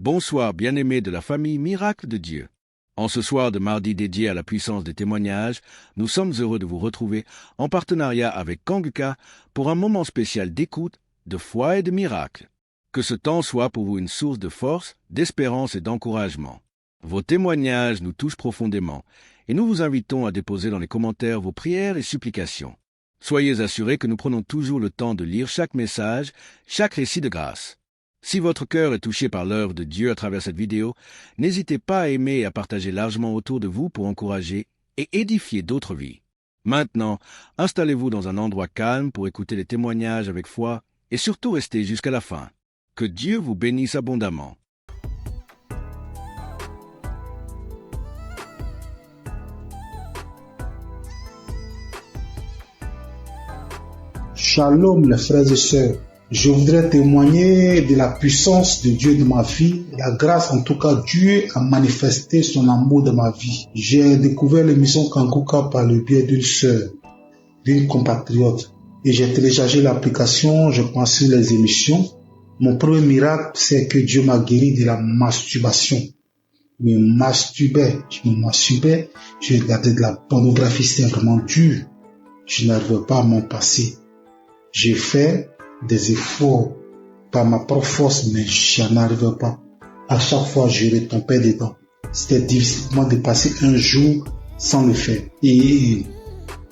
Bonsoir bien-aimés de la famille Miracle de Dieu. En ce soir de mardi dédié à la puissance des témoignages, nous sommes heureux de vous retrouver en partenariat avec Kanguka pour un moment spécial d'écoute, de foi et de miracle. Que ce temps soit pour vous une source de force, d'espérance et d'encouragement. Vos témoignages nous touchent profondément et nous vous invitons à déposer dans les commentaires vos prières et supplications. Soyez assurés que nous prenons toujours le temps de lire chaque message, chaque récit de grâce. Si votre cœur est touché par l'œuvre de Dieu à travers cette vidéo, n'hésitez pas à aimer et à partager largement autour de vous pour encourager et édifier d'autres vies. Maintenant, installez-vous dans un endroit calme pour écouter les témoignages avec foi et surtout restez jusqu'à la fin. Que Dieu vous bénisse abondamment. Shalom les frères et sœurs, je voudrais témoigner de la puissance de Dieu dans ma vie, la grâce en tout cas Dieu a manifesté son amour dans ma vie. J'ai découvert l'émission Kanguka par le biais d'une sœur, d'une compatriote et j'ai téléchargé l'application, je pense sur les émissions. Mon premier miracle c'est que Dieu m'a guéri de la masturbation. Je me masturbais, je regardais de la pornographie, c'était vraiment dur. Je n'arrivais pas à m'en passer. J'ai fait des efforts par ma propre force, mais je n'en arrivais pas. À chaque fois, je retombais dedans. C'était difficile pour moi de passer un jour sans le faire. Et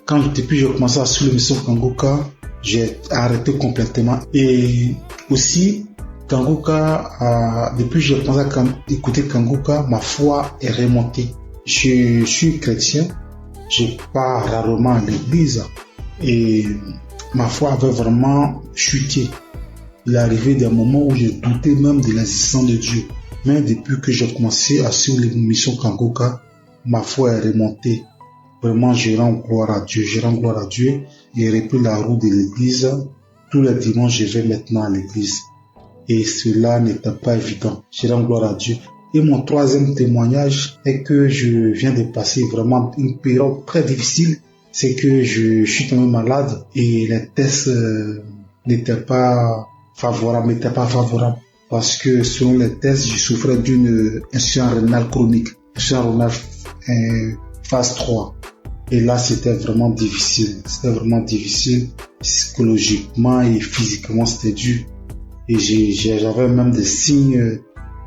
depuis que j'ai commencé à suivre l'émission Kanguka, j'ai arrêté complètement. Et aussi, Kanguka, depuis que j'ai commencé à écouter Kanguka, ma foi est remontée. Je suis chrétien, je pars rarement à l'église et ma foi avait vraiment chuté. Il est arrivé des moments où j'ai douté même de l'existence de Dieu. Mais depuis que j'ai commencé à suivre l'émission Kanguka, ma foi est remontée. Vraiment, je rends gloire à Dieu. Et repris la route de l'église. Tous les dimanches, je vais maintenant à l'église. Et cela n'était pas évident. Je rends gloire à Dieu. Et mon troisième témoignage est que je viens de passer vraiment une période très difficile. C'est que je suis tombé malade et les tests n'étaient pas favorables. Parce que selon les tests, je souffrais d'une insuffisance rénale chronique. Insuffisance rénale phase 3. Et là, c'était vraiment difficile. Psychologiquement et physiquement, c'était dur. Et j'avais même des signes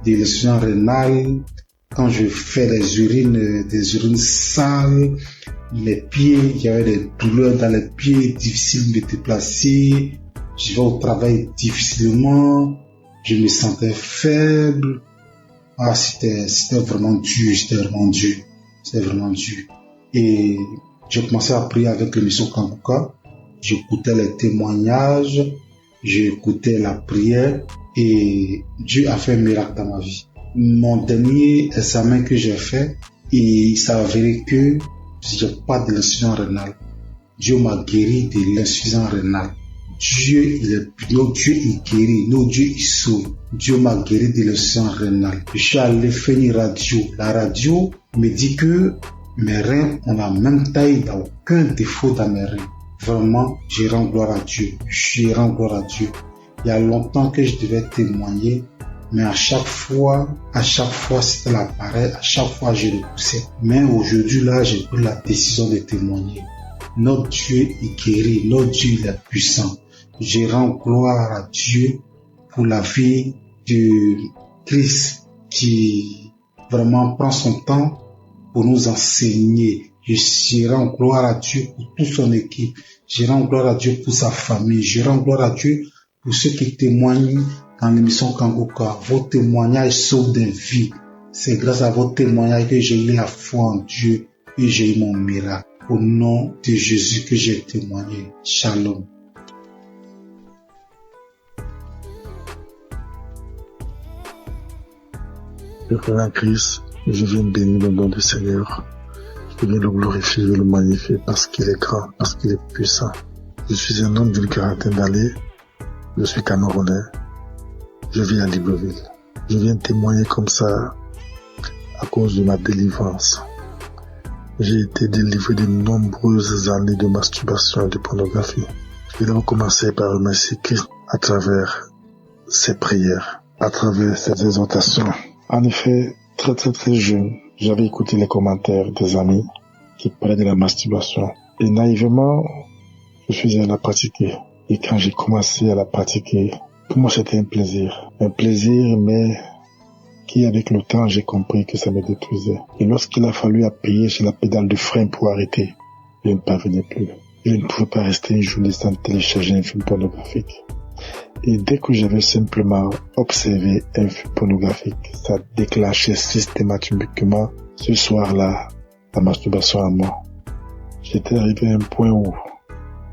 de l'insuffisance rénale. Quand je fais des urines sales, les pieds, il y avait des douleurs dans les pieds, difficile de me déplacer. Je vais au travail difficilement. Je me sentais faible. C'était vraiment dur. Et j'ai commencé à prier avec l'émission Kanguka. J'écoutais les témoignages, j'écoutais la prière et Dieu a fait un miracle dans ma vie. Mon dernier examen que j'ai fait, il s'est avéré que j'ai pas de l'insuffisance rénale. Dieu m'a guéri de l'insuffisance rénale. Notre Dieu il guérit, notre Dieu il sauve. Dieu m'a guéri de l'insuffisance rénale. Je suis allé faire une radio. La radio me dit que mes reins ont la même taille, il n'y a aucun défaut dans mes reins. Vraiment, je rends gloire à Dieu. Il y a longtemps que je devais témoigner, mais à chaque fois, c'était l'appareil, à chaque fois, je repoussais. Mais aujourd'hui, là, j'ai pris la décision de témoigner. Notre Dieu est guéri, notre Dieu il est puissant. Je rends gloire à Dieu pour la vie de Christ qui vraiment prend son temps pour nous enseigner. Je rends gloire à Dieu pour toute son équipe. Je rends gloire à Dieu pour sa famille. Je rends gloire à Dieu pour ceux qui témoignent dans l'émission Kanguka. Vos témoignages sauvent des vies. C'est grâce à vos témoignages que j'ai eu la foi en Dieu et j'ai eu mon miracle. Au nom de Jésus que j'ai témoigné. Shalom. Le frère en Christ, je viens bénir le nom du Seigneur. Je viens le glorifier, je le magnifier parce qu'il est grand, parce qu'il est puissant. Je suis un homme d'une quarantaine d'années. Je suis Camerounais. Je vis à Libreville. Je viens témoigner comme ça à cause de ma délivrance. J'ai été délivré de nombreuses années de masturbation et de pornographie. Je vais commencer par remercier Christ à travers ses prières. à travers cette exhortation. En effet, très jeune, j'avais écouté les commentaires des amis qui parlaient de la masturbation. Et naïvement, je faisais à la pratiquer. Et quand j'ai commencé à la pratiquer, pour moi c'était un plaisir. Un plaisir, mais qui avec le temps, j'ai compris que ça me détruisait. Et lorsqu'il a fallu appuyer sur la pédale de frein pour arrêter, je ne parvenais plus. Je ne pouvais pas rester une journée sans télécharger un film pornographique. Et dès que j'avais simplement observé un film pornographique, ça déclenchait systématiquement ce soir-là la masturbation à moi. J'étais arrivé à un point où,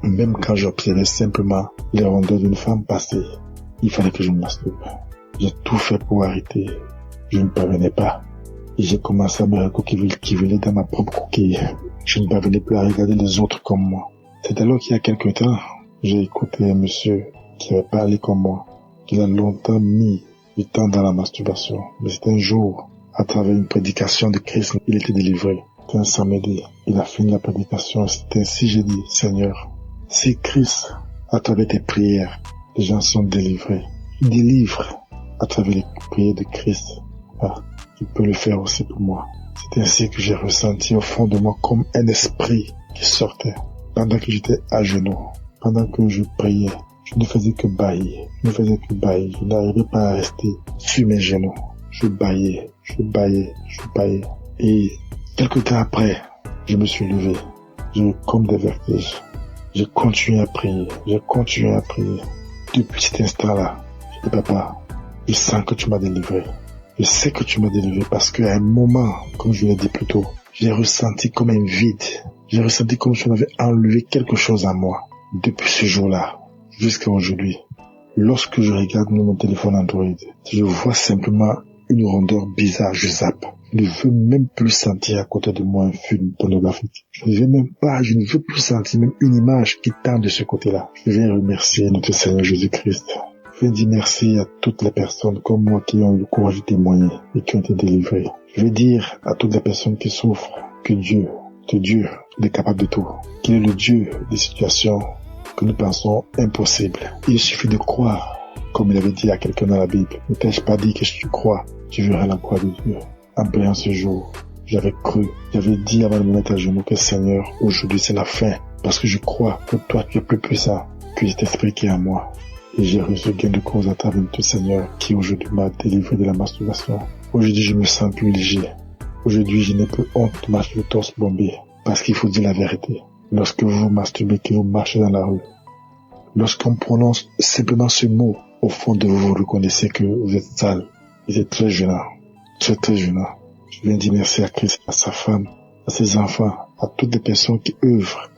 même quand j'observais simplement les rondeurs d'une femme passer, il fallait que je me masturbe. J'ai tout fait pour arrêter. Je ne parvenais pas. Et j'ai commencé à me recouquiller dans ma propre coquille. Je ne parvenais plus à regarder les autres comme moi. C'est alors qu'il y a quelque temps, j'ai écouté un monsieur qui avait parlé comme moi, qu'il a longtemps mis du temps dans la masturbation. Mais c'était un jour, à travers une prédication de Christ, il était délivré. C'était un samedi. Il a fini la prédication. C'était ainsi, j'ai dit, Seigneur, si Christ, à travers tes prières, les gens sont délivrés, il délivre à travers les prières de Christ. Tu peux le faire aussi pour moi. C'est ainsi que j'ai ressenti au fond de moi comme un esprit qui sortait. Pendant que j'étais à genoux, pendant que je priais, je ne faisais que bâiller. Je n'arrivais pas à rester sur mes genoux. Je bâillais. Et quelque temps après, je me suis levé. J'ai eu comme des vertiges. J'ai continué à prier. Depuis cet instant-là, je dis, papa, je sens que tu m'as délivré. Je sais que tu m'as délivré parce qu'à un moment, comme je l'ai dit plus tôt, j'ai ressenti comme un vide. J'ai ressenti comme si on avait enlevé quelque chose à moi. Depuis ce jour-là, jusqu'à aujourd'hui, lorsque je regarde mon téléphone Android, je vois simplement une rondeur bizarre, je zappe. Je ne veux même plus sentir à côté de moi un film pornographique. Je ne veux plus sentir même une image qui tend de ce côté-là. Je vais remercier notre Seigneur Jésus-Christ. Je vais dire merci à toutes les personnes comme moi qui ont eu le courage de témoigner et qui ont été délivrées. Je vais dire à toutes les personnes qui souffrent que Dieu est capable de tout. Qu'il est le Dieu des situations que nous pensons impossibles. Il suffit de croire, comme il avait dit à quelqu'un dans la Bible. Ne t'ai-je pas dit que si tu crois, tu verras la croix de Dieu. En priant ce jour, j'avais cru, j'avais dit avant de me mettre à genoux que Seigneur, aujourd'hui c'est la fin. Parce que je crois que toi tu es plus puissant que cet esprit qui est en moi. Et j'ai reçu gain de cause à travers tout Seigneur qui aujourd'hui m'a délivré de la masturbation. Aujourd'hui je me sens plus léger. Aujourd'hui je n'ai plus honte de marcher le torse bombé. Parce qu'il faut dire la vérité. Lorsque vous masturbez, que vous marchez dans la rue, lorsqu'on prononce simplement ce mot, au fond de vous, vous reconnaissez que vous êtes sale. Vous êtes très gênant. Très gênant. Je viens dire merci à Christ, à sa femme, à ses enfants, à toutes les personnes qui œuvrent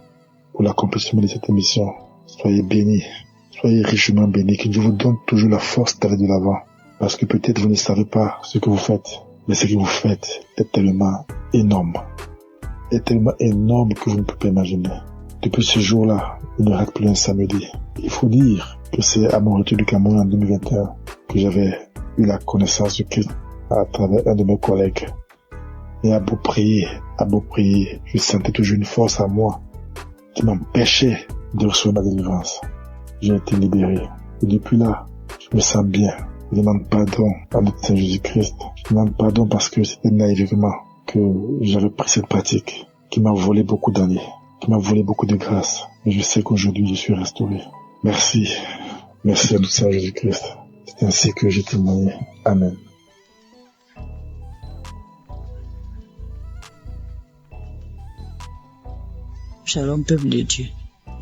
pour l'accomplissement de cette émission. Soyez bénis. Soyez richement bénis. Que Dieu vous donne toujours la force d'aller de l'avant. Parce que peut-être vous ne savez pas ce que vous faites. Mais ce que vous faites est tellement énorme. Est tellement énorme que vous ne pouvez pas imaginer. Depuis ce jour-là, il ne rate plus un samedi. Il faut dire que c'est à mon retour du Cameroun en 2021 que j'avais eu la connaissance de Christ à travers un de mes collègues. Et à beau prier, je sentais toujours une force à moi qui m'empêchait de recevoir ma délivrance. J'ai été libéré. Et depuis là, je me sens bien. Je demande pardon à notre Seigneur Jésus-Christ. Je demande pardon parce que c'était naïvement que j'avais pris cette pratique qui m'a volé beaucoup d'années, qui m'a volé beaucoup de grâce. Mais je sais qu'aujourd'hui, je suis restauré. Merci. Merci à notre Seigneur Jésus-Christ. C'est ainsi que j'ai témoigné. Amen. Shalom, peuple de Dieu.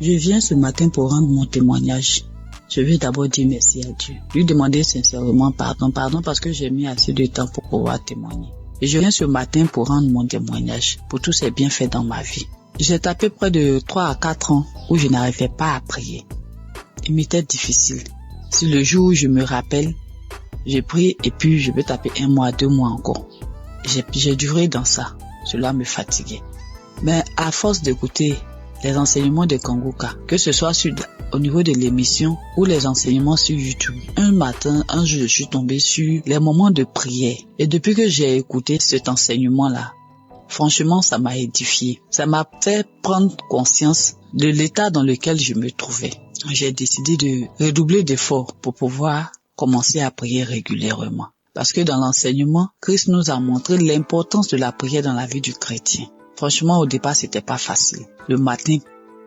Je viens ce matin pour rendre mon témoignage. Je veux d'abord dire merci à Dieu. Lui demander sincèrement pardon parce que j'ai mis assez de temps pour pouvoir témoigner. Et je viens ce matin pour rendre mon témoignage pour tous ces bienfaits dans ma vie. J'ai tapé près de 3 à 4 ans où je n'arrivais pas à prier. Il m'était difficile. Si le jour où je me rappelle, j'ai prié et puis je peux taper 1 mois, 2 mois encore. J'ai duré dans ça. Cela me fatiguait. Mais à force d'écouter les enseignements de Kanguka, que ce soit au niveau de l'émission ou les enseignements sur YouTube, un jour, je suis tombé sur les moments de prière. Et depuis que j'ai écouté cet enseignement-là, franchement, ça m'a édifié. Ça m'a fait prendre conscience de l'état dans lequel je me trouvais. J'ai décidé de redoubler d'efforts pour pouvoir commencé à prier régulièrement. Parce que dans l'enseignement, Christ nous a montré l'importance de la prière dans la vie du chrétien. Franchement, au départ, c'était pas facile. Le matin,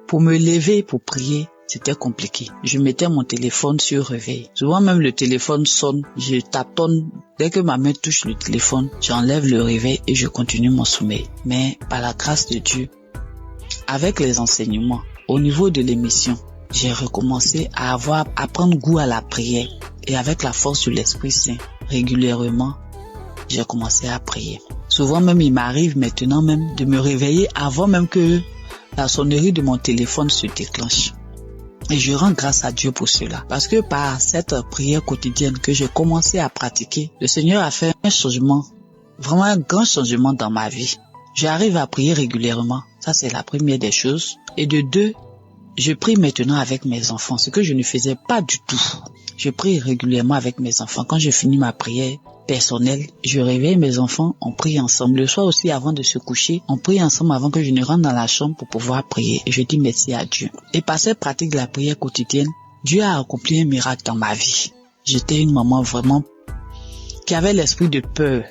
pour me lever, pour prier, c'était compliqué. Je mettais mon téléphone sur réveil. Souvent même le téléphone sonne, je tâtonne. Dès que ma main touche le téléphone, j'enlève le réveil et je continue mon sommeil. Mais par la grâce de Dieu, avec les enseignements, au niveau de l'émission, j'ai recommencé à prendre goût à la prière. Et avec la force de l'Esprit Saint, régulièrement, j'ai commencé à prier. Souvent même, il m'arrive maintenant même de me réveiller avant même que la sonnerie de mon téléphone se déclenche. Et je rends grâce à Dieu pour cela. Parce que par cette prière quotidienne que j'ai commencé à pratiquer, le Seigneur a fait un changement, vraiment un grand changement dans ma vie. J'arrive à prier régulièrement. Ça, c'est la première des choses. Et de deux, je prie maintenant avec mes enfants, ce que je ne faisais pas du tout. Je prie régulièrement avec mes enfants. Quand je finis ma prière personnelle, je réveille mes enfants, on prie ensemble. Le soir aussi, avant de se coucher, on prie ensemble avant que je ne rentre dans la chambre pour pouvoir prier. Et je dis merci à Dieu. Et par cette pratique de la prière quotidienne, Dieu a accompli un miracle dans ma vie. J'étais une maman vraiment qui avait l'esprit de peur.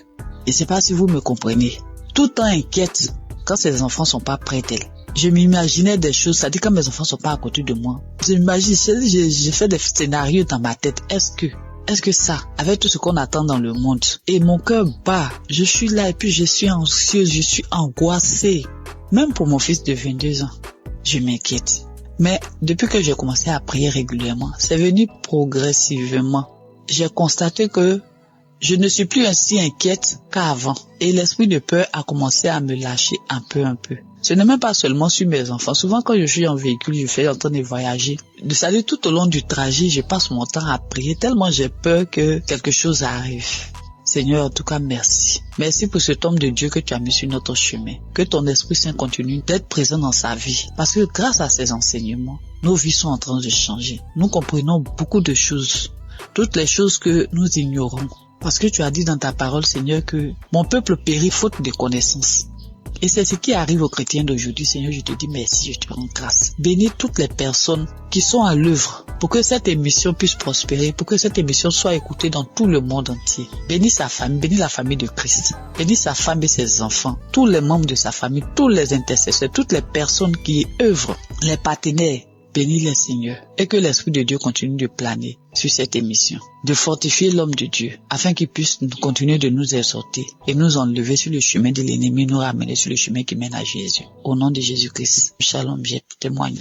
Et c'est pas si vous me comprenez. Tout le temps inquiète quand ses enfants sont pas près d'elle. Je m'imaginais des choses, c'est-à-dire quand mes enfants sont pas à côté de moi. Je fais des scénarios dans ma tête. Est-ce que ça, avec tout ce qu'on attend dans le monde, et mon cœur bat, je suis là et puis je suis anxieuse, je suis angoissée. Même pour mon fils de 22 ans, je m'inquiète. Mais depuis que j'ai commencé à prier régulièrement, c'est venu progressivement. J'ai constaté que je ne suis plus ainsi inquiète qu'avant. Et l'esprit de peur a commencé à me lâcher un peu. Ce n'est même pas seulement sur mes enfants. Souvent, quand je suis en véhicule, je fais en train de voyager. C'est-à-dire, tout au long du trajet, je passe mon temps à prier tellement j'ai peur que quelque chose arrive. Seigneur, en tout cas, merci. Merci pour cet homme de Dieu que tu as mis sur notre chemin. Que ton Esprit Saint continue d'être présent dans sa vie. Parce que grâce à ces enseignements, nos vies sont en train de changer. Nous comprenons beaucoup de choses. Toutes les choses que nous ignorons. Parce que tu as dit dans ta parole, Seigneur, que mon peuple périt faute de connaissances. Et c'est ce qui arrive aux chrétiens d'aujourd'hui. Seigneur, je te dis merci, je te rends grâce. Bénis toutes les personnes qui sont à l'œuvre pour que cette émission puisse prospérer, pour que cette émission soit écoutée dans tout le monde entier. Bénis sa famille, bénis la famille de Christ. Bénis sa femme et ses enfants, tous les membres de sa famille, tous les intercesseurs, toutes les personnes qui œuvrent, les partenaires. Bénis-les, Seigneur, et que l'Esprit de Dieu continue de planer sur cette émission, de fortifier l'homme de Dieu, afin qu'il puisse continuer de nous exhorter et nous enlever sur le chemin de l'ennemi, nous ramener sur le chemin qui mène à Jésus. Au nom de Jésus-Christ, shalom, je témoigne.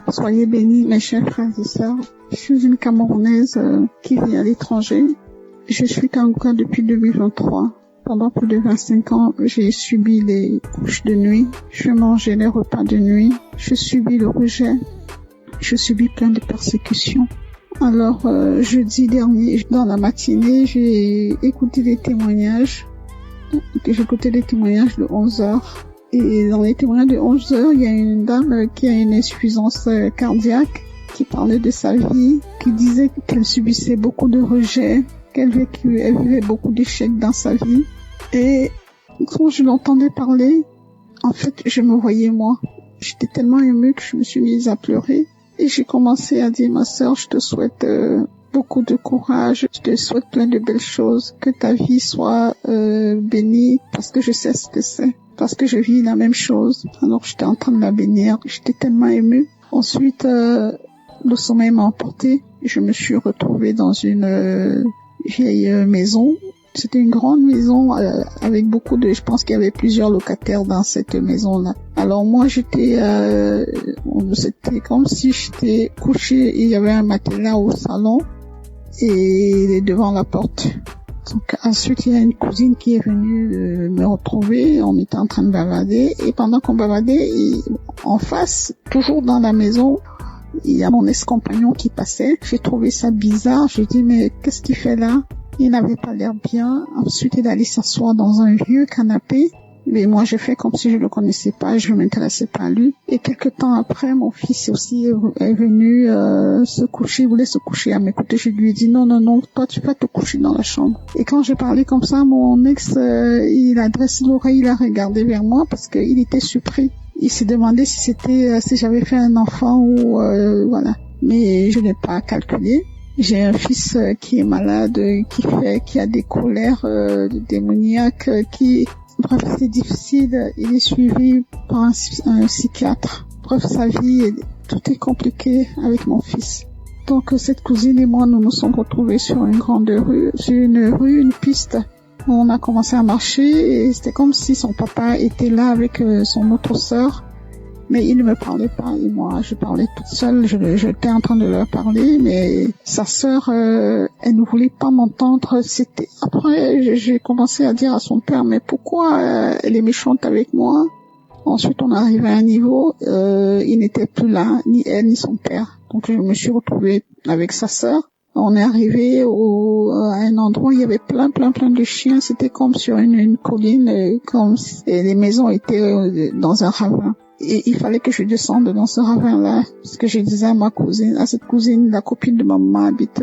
Soyez bénis, mes chers frères et sœurs. Je suis une Camerounaise qui vit à l'étranger. Je suis Kanguka depuis 2023. Pendant plus de 25 ans, j'ai subi les couches de nuit, je mangeais les repas de nuit, je subis le rejet, je subis plein de persécutions. Alors, jeudi dernier, dans la matinée, j'ai écouté des témoignages. J'ai écouté des témoignages de 11h. Et dans les témoignages de 11h, il y a une dame qui a une insuffisance cardiaque, qui parlait de sa vie, qui disait qu'elle subissait beaucoup de rejet, qu'elle vivait beaucoup d'échecs dans sa vie. Et quand je l'entendais parler, en fait, je me voyais moi. J'étais tellement émue que je me suis mise à pleurer. Et j'ai commencé à dire, ma sœur, je te souhaite beaucoup de courage, je te souhaite plein de belles choses, que ta vie soit bénie, parce que je sais ce que c'est, parce que je vis la même chose. Alors j'étais en train de la bénir, j'étais tellement émue. Ensuite, le sommeil m'a emporté. Je me suis retrouvée dans une vieille maison. C'était une grande maison avec beaucoup de... Je pense qu'il y avait plusieurs locataires dans cette maison-là. Alors moi, c'était comme si j'étais couchée et il y avait un matelas au salon et devant la porte. Donc ensuite, il y a une cousine qui est venue me retrouver. On était en train de bavader et pendant qu'on bavadait, en face, toujours dans la maison, il y a mon ex-compagnon qui passait. J'ai trouvé ça bizarre. J'ai dit, mais qu'est-ce qu'il fait là? Il n'avait pas l'air bien. Ensuite, il allait s'asseoir dans un vieux canapé. Mais moi, j'ai fait comme si je le connaissais pas, je m'intéressais pas à lui. Et quelque temps après, mon fils aussi est venu se coucher, il voulait se coucher à mes côtés. Je lui ai dit, non, toi, tu vas te coucher dans la chambre. Et quand j'ai parlé comme ça, mon ex, il a dressé l'oreille, il a regardé vers moi parce qu'il était surpris. Il s'est demandé si j'avais fait un enfant ou voilà. Mais je n'ai pas calculé. J'ai un fils qui est malade, qui a des colères démoniaques, bref, c'est difficile. Il est suivi par un psychiatre. Bref, sa vie, tout est compliqué avec mon fils. Donc cette cousine et moi, nous nous sommes retrouvés sur une grande rue, une piste. On a commencé à marcher et c'était comme si son papa était là avec son autre sœur. Mais il ne me parlait pas et moi je parlais toute seule, j'étais en train de leur parler, mais sa sœur, elle ne voulait pas m'entendre. Après j'ai commencé à dire à son père, mais pourquoi elle est méchante avec moi? Ensuite on arrive à un niveau, il n'était plus là, ni elle ni son père. Donc je me suis retrouvée avec sa sœur. On est arrivé à un endroit où il y avait plein de chiens. C'était comme sur une colline, et les maisons étaient dans un ravin. Et il fallait que je descende dans ce ravin-là, parce que je disais à cette cousine, la copine de maman habite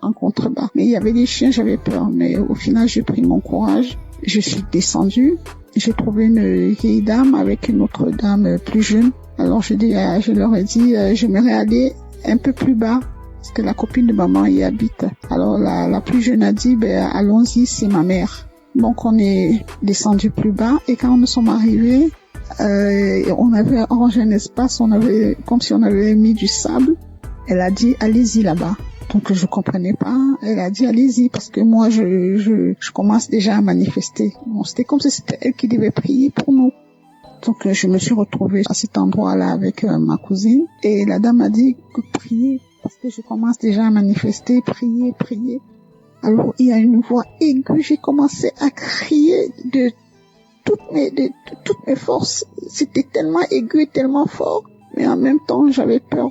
en contrebas. Mais il y avait des chiens, j'avais peur. Mais au final, j'ai pris mon courage. Je suis descendue. J'ai trouvé une vieille dame avec une autre dame plus jeune. Alors je leur ai dit, j'aimerais aller un peu plus bas, parce que la copine de maman y habite. Alors la plus jeune a dit, allons-y, c'est ma mère. Donc on est descendu plus bas et quand nous sommes arrivés, on avait arrangé un espace, comme si on avait mis du sable. Elle a dit, allez-y là-bas. Donc je comprenais pas. Elle a dit, allez-y, parce que moi je commence déjà à manifester. Bon, c'était comme si c'était elle qui devait prier pour nous. Donc je me suis retrouvée à cet endroit-là avec ma cousine et la dame a dit que prier, parce que je commence déjà à manifester, prier. Alors il y a une voix aiguë, j'ai commencé à crier de toutes mes forces. C'était tellement aigu et tellement fort, mais en même temps j'avais peur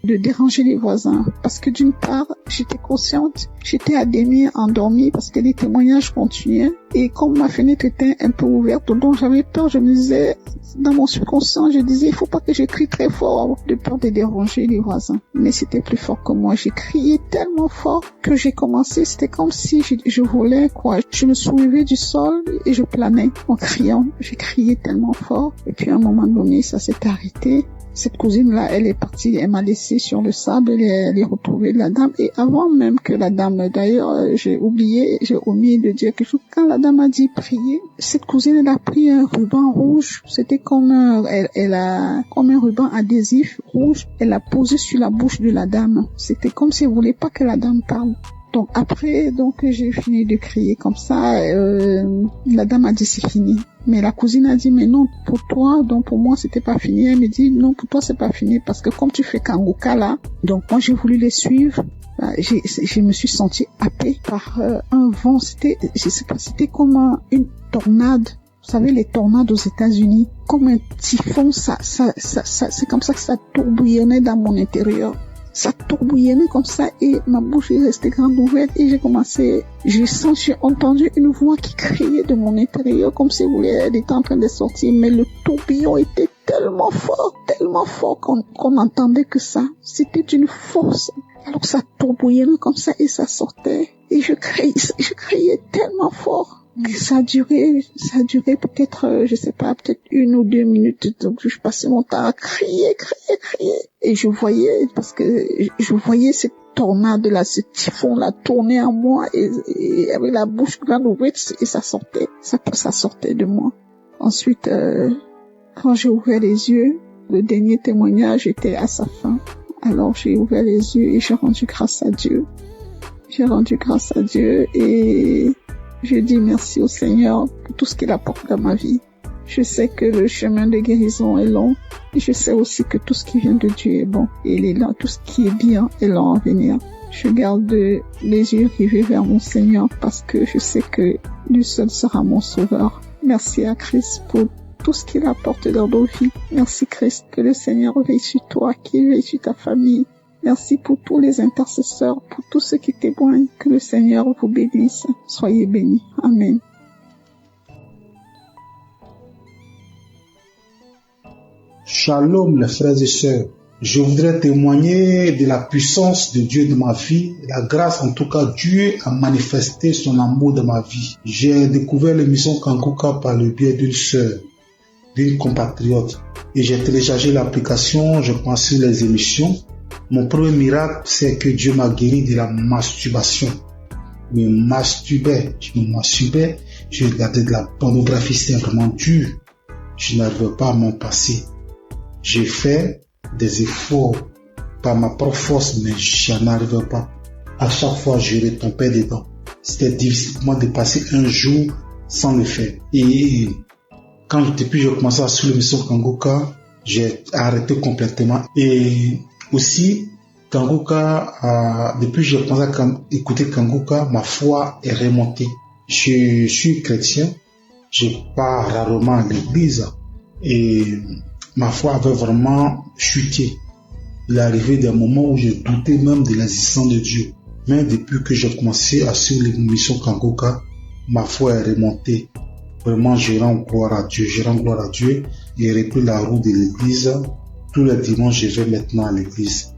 de déranger les voisins, parce que d'une part j'étais consciente, j'étais à demi endormie parce que les témoignages continuaient et comme ma fenêtre était un peu ouverte, donc j'avais peur. Je me disais, dans mon subconscient, je disais, il faut pas que je crie très fort de peur de déranger les voisins. Mais c'était plus fort que moi. J'ai crié tellement fort que j'ai commencé, c'était comme si je volais, quoi. Je me soulevais du sol et je planais en criant. J'ai crié tellement fort et puis à un moment donné, ça s'est arrêté. Cette cousine-là, elle est partie, elle m'a laissé sur le sable, elle est retrouvée la dame. Et avant même que la dame, d'ailleurs, j'ai omis de dire quelque chose. Quand la dame a dit prier, cette cousine, elle a pris un ruban rouge. C'était comme comme un ruban adhésif rouge. Elle l'a posé sur la bouche de la dame. C'était comme si elle voulait pas que la dame parle. Donc après, j'ai fini de crier comme ça. La dame a dit c'est fini. Mais la cousine a dit mais non, pour toi, donc pour moi c'était pas fini. Elle me dit non, pour toi c'est pas fini parce que comme tu fais Kangoka là, donc moi j'ai voulu les suivre. Je me suis sentie happée par un vent. C'était comme une tornade. Vous savez, les tornades aux États-Unis, comme un typhon, c'est comme ça que ça tourbillonnait dans mon intérieur. Ça tourbillonnait comme ça et ma bouche est restée grande ouverte et j'ai entendu une voix qui criait de mon intérieur comme si elle était en train de sortir, mais le tourbillon était tellement fort qu'on entendait que ça. C'était d'une force. Alors ça tourbillonnait comme ça et ça sortait et je criais tellement fort. Ça a duré peut-être, je sais pas, peut-être 1 ou 2 minutes. Donc, je passais mon temps à crier. Et je voyais cette tornade-là, ce typhon-là tourner en moi et avec la bouche grande ouverte et ça sortait. Ça sortait de moi. Ensuite, quand j'ai ouvert les yeux, le dernier témoignage était à sa fin. Alors, j'ai ouvert les yeux et j'ai rendu grâce à Dieu. Et je dis merci au Seigneur pour tout ce qu'il apporte dans ma vie. Je sais que le chemin de guérison est long et je sais aussi que tout ce qui vient de Dieu est bon et il est là, tout ce qui est bien est long à venir. Je garde les yeux rivés vers mon Seigneur parce que je sais que lui seul sera mon sauveur. Merci à Christ pour tout ce qu'il apporte dans nos vies. Merci Christ, que le Seigneur veille sur toi, qu'il veille sur ta famille. Merci pour tous les intercesseurs, pour tous ceux qui témoignent. Que le Seigneur vous bénisse. Soyez bénis. Amen. Shalom les frères et sœurs. Je voudrais témoigner de la puissance de Dieu dans ma vie, la grâce en tout cas. Dieu a manifesté son amour dans ma vie. J'ai découvert l'émission Kangoka par le biais d'une sœur. d'une compatriote. Et j'ai téléchargé l'application, je pense sur les émissions. Mon premier miracle, c'est que Dieu m'a guéri de la masturbation. Je me masturbais, je regardais de la pornographie, c'était vraiment dur. Je n'arrivais pas à m'en passer. J'ai fait des efforts par ma propre force, mais je n'arrivais pas. À chaque fois, je retombais dedans. C'était difficile pour moi de passer un jour sans le faire. Et depuis que j'ai commencé à suivre l'émission Kanguka, j'ai arrêté complètement. Et aussi, Kanguka, depuis que j'ai commencé à écouter Kanguka, ma foi est remontée. Je suis chrétien, je pars rarement à l'église et ma foi avait vraiment chuté. Il est arrivé des moments où je doutais même de l'existence de Dieu. Mais depuis que j'ai commencé à suivre l'émission Kanguka, ma foi est remontée. Vraiment, je rends gloire à Dieu. J'ai repris la route de l'église. Tous les dimanches, je vais maintenant à l'église.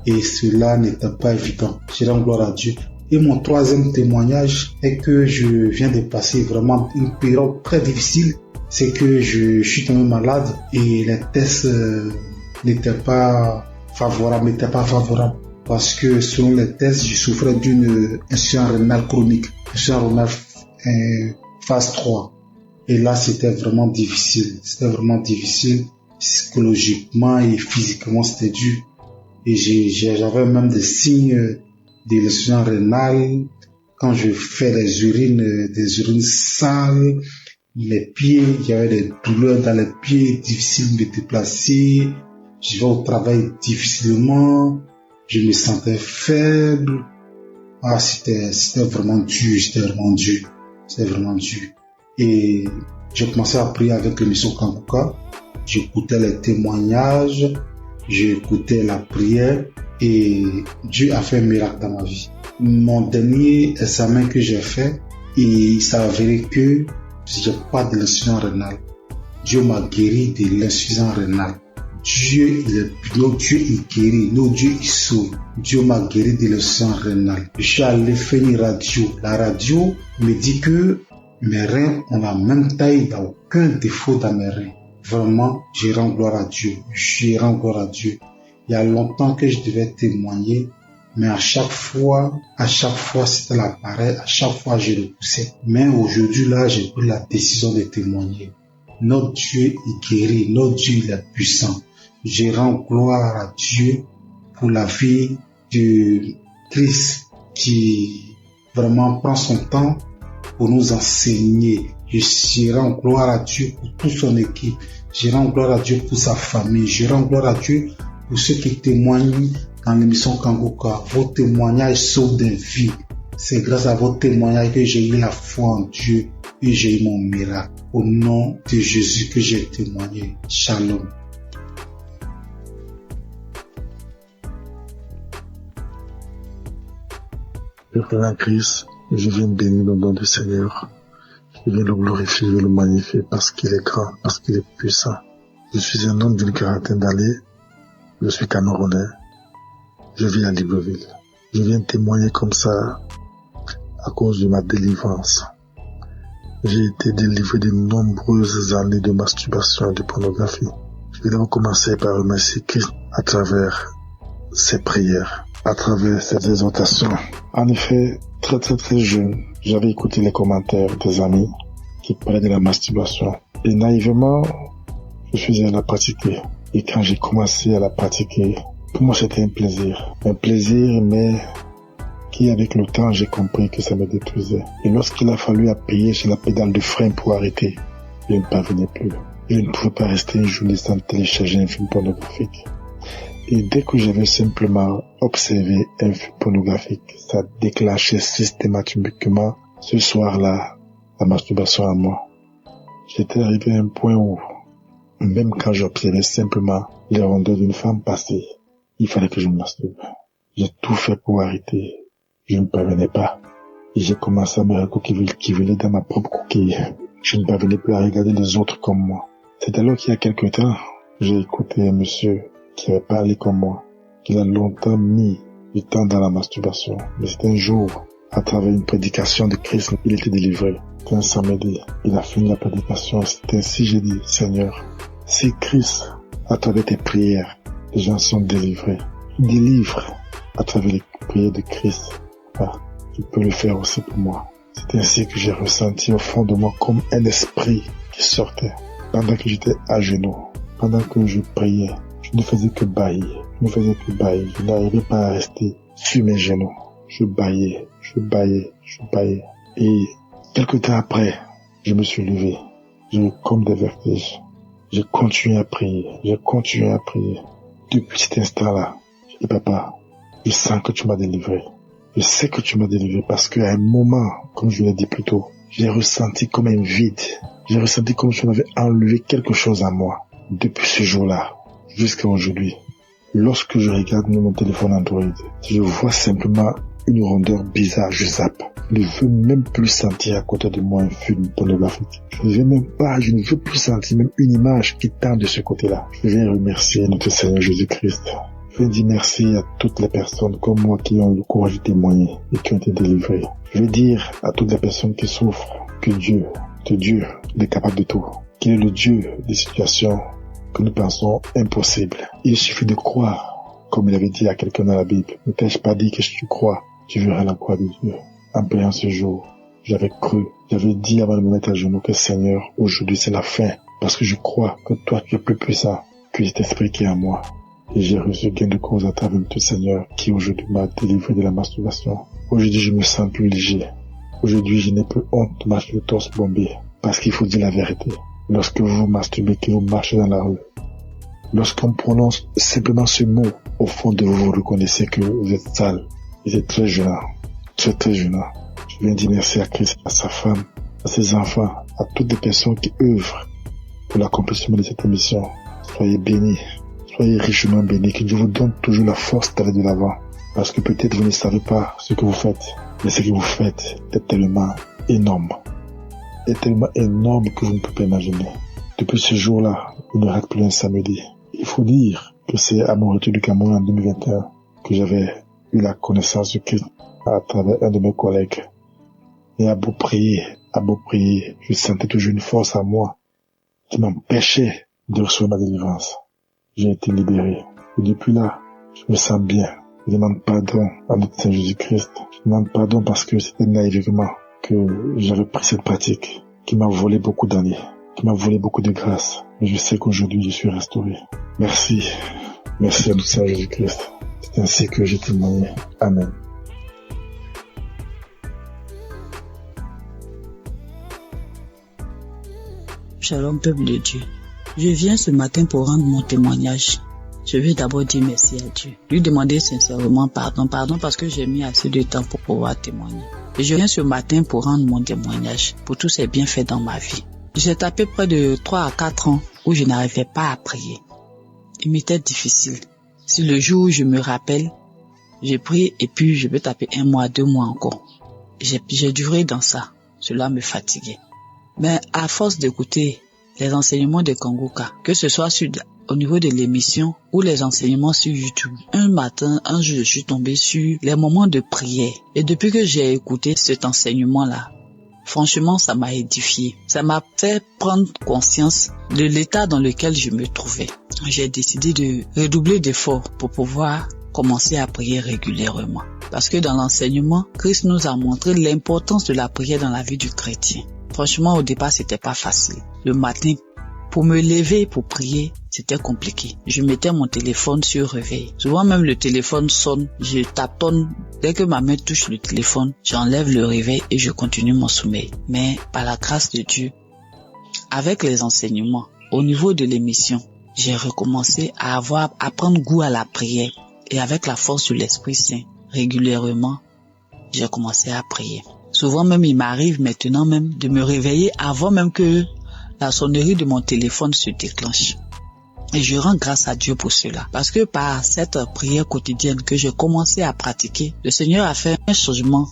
Et cela n'était pas évident. Je rends gloire à Dieu. Et mon troisième témoignage est que je viens de passer vraiment une période très difficile. C'est que je suis tombé malade et les tests n'étaient pas favorables. Parce que selon les tests, je souffrais d'une insuffisance rénale chronique. Insuffisance rénale phase 3. Et là, c'était vraiment difficile. Psychologiquement et physiquement, c'était dur. Et j'avais même des signes de l'insuffisance rénale. Quand je fais des urines sales, les pieds, il y avait des douleurs dans les pieds, difficile de me déplacer. Je vais au travail difficilement. Je me sentais faible. C'était vraiment dur. Et j'ai commencé à prier avec l'émission Kanguka. J'écoutais les témoignages, j'écoutais la prière et Dieu a fait un miracle dans ma vie. Mon dernier examen que j'ai fait, il s'est avéré que j'ai pas de l'insuffisance rénale. Dieu m'a guéri de l'insuffisance rénale. Notre Dieu il guérit, notre Dieu il sauve. Dieu m'a guéri de l'insuffisance rénale. Je suis allé faire une radio. La radio me dit que mes reins ont la même taille, il n'y a aucun défaut dans mes reins. Vraiment, je rends gloire à Dieu. Il y a longtemps que je devais témoigner, mais à chaque fois, c'était l'appareil, à chaque fois, je repoussais. Mais aujourd'hui, là, j'ai pris la décision de témoigner. Notre Dieu est guéri, notre Dieu il est puissant. Je rends gloire à Dieu pour la vie de Christ qui vraiment prend son temps pour nous enseigner. Je rends gloire à Dieu pour toute son équipe. Je rends gloire à Dieu pour sa famille. Je rends gloire à Dieu pour ceux qui témoignent dans l'émission Kanguka. Vos témoignages sauvent des vies. C'est grâce à vos témoignages que j'ai eu la foi en Dieu et j'ai eu mon miracle. Au nom de Jésus que j'ai témoigné. Shalom. Père Christ, je viens bénir le nom du Seigneur. Je viens le glorifier, je le magnifier parce qu'il est grand, parce qu'il est puissant. Je suis un homme d'une quarantaine d'années. Je suis Camerounais. Je vis à Libreville. Je viens témoigner comme ça à cause de ma délivrance. J'ai été délivré de nombreuses années de masturbation et de pornographie. Je vais commencer par remercier Christ à travers ses prières, à travers ses exhortations. En effet, très jeune, j'avais écouté les commentaires des amis qui parlaient de la masturbation. Et naïvement, je faisais la pratiquer. Et quand j'ai commencé à la pratiquer, pour moi c'était un plaisir. Un plaisir, mais qui avec le temps, j'ai compris que ça me détruisait. Et lorsqu'il a fallu appuyer sur la pédale de frein pour arrêter, je ne parvenais plus. Je ne pouvais pas rester une journée sans télécharger un film pornographique. Et dès que j'avais simplement observé un film pornographique, ça déclenchait systématiquement ce soir-là la masturbation à moi. J'étais arrivé à un point où, même quand j'observais simplement les rondeurs d'une femme passer, il fallait que je me masturbe. J'ai tout fait pour arrêter. Je ne parvenais pas. Et j'ai commencé à me recouquiller dans ma propre coquille. Je ne parvenais plus à regarder les autres comme moi. C'est alors qu'il y a quelque temps, j'ai écouté un monsieur qui avait parlé comme moi, qu'il a longtemps mis du temps dans la masturbation. Mais c'est un jour, À travers une prédication de Christ, il était délivré. C'était un samedi. Il a fini la prédication. C'est ainsi j'ai dit, Seigneur, si Christ, à travers tes prières, les gens sont délivrés, délivre à travers les prières de Christ. Tu peux le faire aussi pour moi. C'est ainsi que j'ai ressenti au fond de moi comme un esprit qui sortait. Pendant que j'étais à genoux, pendant que je priais, je ne faisais que bâillir. Je n'arrivais pas à rester sur mes genoux. Je bâillais. Et quelque temps après, je me suis levé. J'ai eu comme des vertiges. J'ai continué à prier. Depuis cet instant-là, j'ai dit, papa, je sens que tu m'as délivré. Je sais que tu m'as délivré parce qu'à un moment, comme je l'ai dit plus tôt, j'ai ressenti comme un vide. J'ai ressenti comme si on avait enlevé quelque chose à moi. Depuis ce jour-là, jusqu'à aujourd'hui, lorsque je regarde mon téléphone Android, je vois simplement une rondeur bizarre, je zappe. Je ne veux même plus sentir à côté de moi un film pornographique. Je ne veux plus sentir même une image qui tend de ce côté-là. Je vais remercier notre Seigneur Jésus-Christ. Je vais dire merci à toutes les personnes comme moi qui ont eu le courage de témoigner et qui ont été délivrées. Je vais dire à toutes les personnes qui souffrent que Dieu est capable de tout. Qu'il est le Dieu des situations que nous pensons impossibles. Il suffit de croire, comme il avait dit à quelqu'un dans la Bible. Ne t'ai-je pas dit que si tu crois, tu verras la croix de Dieu. En priant ce jour, j'avais cru, j'avais dit avant de me mettre à genoux que Seigneur, aujourd'hui c'est la fin, parce que je crois que toi tu es plus puissant que cet esprit qui est en moi. Et j'ai reçu gain de cause à travers tout Seigneur qui aujourd'hui m'a délivré de la masturbation. Aujourd'hui je me sens plus léger. Aujourd'hui je n'ai plus honte de marcher le torse bombé, parce qu'il faut dire la vérité. Lorsque vous masturbez, que vous marchez dans la rue, lorsqu'on prononce simplement ce mot, au fond de vous, vous reconnaissez que vous êtes sale. Il est très gênant. Très gênant. Je viens dire merci à Christ, à sa femme, à ses enfants, à toutes les personnes qui œuvrent pour l'accomplissement de cette émission. Soyez bénis. Soyez richement bénis. Que Dieu vous donne toujours la force d'aller de l'avant. Parce que peut-être vous ne savez pas ce que vous faites. Mais ce que vous faites est tellement énorme. Est tellement énorme que vous ne pouvez pas imaginer. Depuis ce jour-là, il ne rate plus un samedi. Il faut dire que c'est à mon retour du Cameroun en 2021 que j'avais eu la connaissance de Christ à travers un de mes collègues. Et à beau prier, je sentais toujours une force en moi qui m'empêchait de recevoir ma délivrance. J'ai été libéré. Et depuis là, je me sens bien. Je demande pardon à notre Seigneur Jésus-Christ. Je demande pardon parce que c'était naïvement que j'avais pris cette pratique qui m'a volé beaucoup d'années, qui m'a volé beaucoup de grâce. Mais je sais qu'aujourd'hui, je suis restauré. Merci. Merci à notre Seigneur Jésus-Christ. C'est ainsi que j'ai témoigné. Amen. Shalom, peuple de Dieu. Je viens ce matin pour rendre mon témoignage. Je veux d'abord dire merci à Dieu. Lui demander sincèrement pardon parce que j'ai mis assez de temps pour pouvoir témoigner. Et je viens ce matin pour rendre mon témoignage pour tous ces bienfaits dans ma vie. J'ai tapé près de 3 à 4 ans où je n'arrivais pas à prier. Il m'était difficile. Si le jour où je me rappelle, j'ai prié et puis je peux taper 1 mois, 2 mois encore. J'ai duré dans ça. Cela me fatiguait. Mais à force d'écouter les enseignements de Kanguka, que ce soit au niveau de l'émission ou les enseignements sur YouTube, un jour, je suis tombé sur les moments de prière. Et depuis que j'ai écouté cet enseignement-là, franchement, ça m'a édifié. Ça m'a fait prendre conscience de l'état dans lequel je me trouvais. J'ai décidé de redoubler d'efforts pour pouvoir commencer à prier régulièrement. Parce que dans l'enseignement, Christ nous a montré l'importance de la prière dans la vie du chrétien. Franchement, au départ, c'était pas facile. Le matin, pour me lever pour prier, c'était compliqué. Je mettais mon téléphone sur réveil. Souvent même le téléphone sonne, je tâtonne. Dès que ma main touche le téléphone, j'enlève le réveil et je continue mon sommeil. Mais par la grâce de Dieu, avec les enseignements, au niveau de l'émission, j'ai recommencé à prendre goût à la prière. Et avec la force de l'Esprit Saint, régulièrement, j'ai commencé à prier. Souvent même, il m'arrive maintenant même de me réveiller avant même que la sonnerie de mon téléphone se déclenche. Et je rends grâce à Dieu pour cela. Parce que par cette prière quotidienne que j'ai commencé à pratiquer, le Seigneur a fait un changement,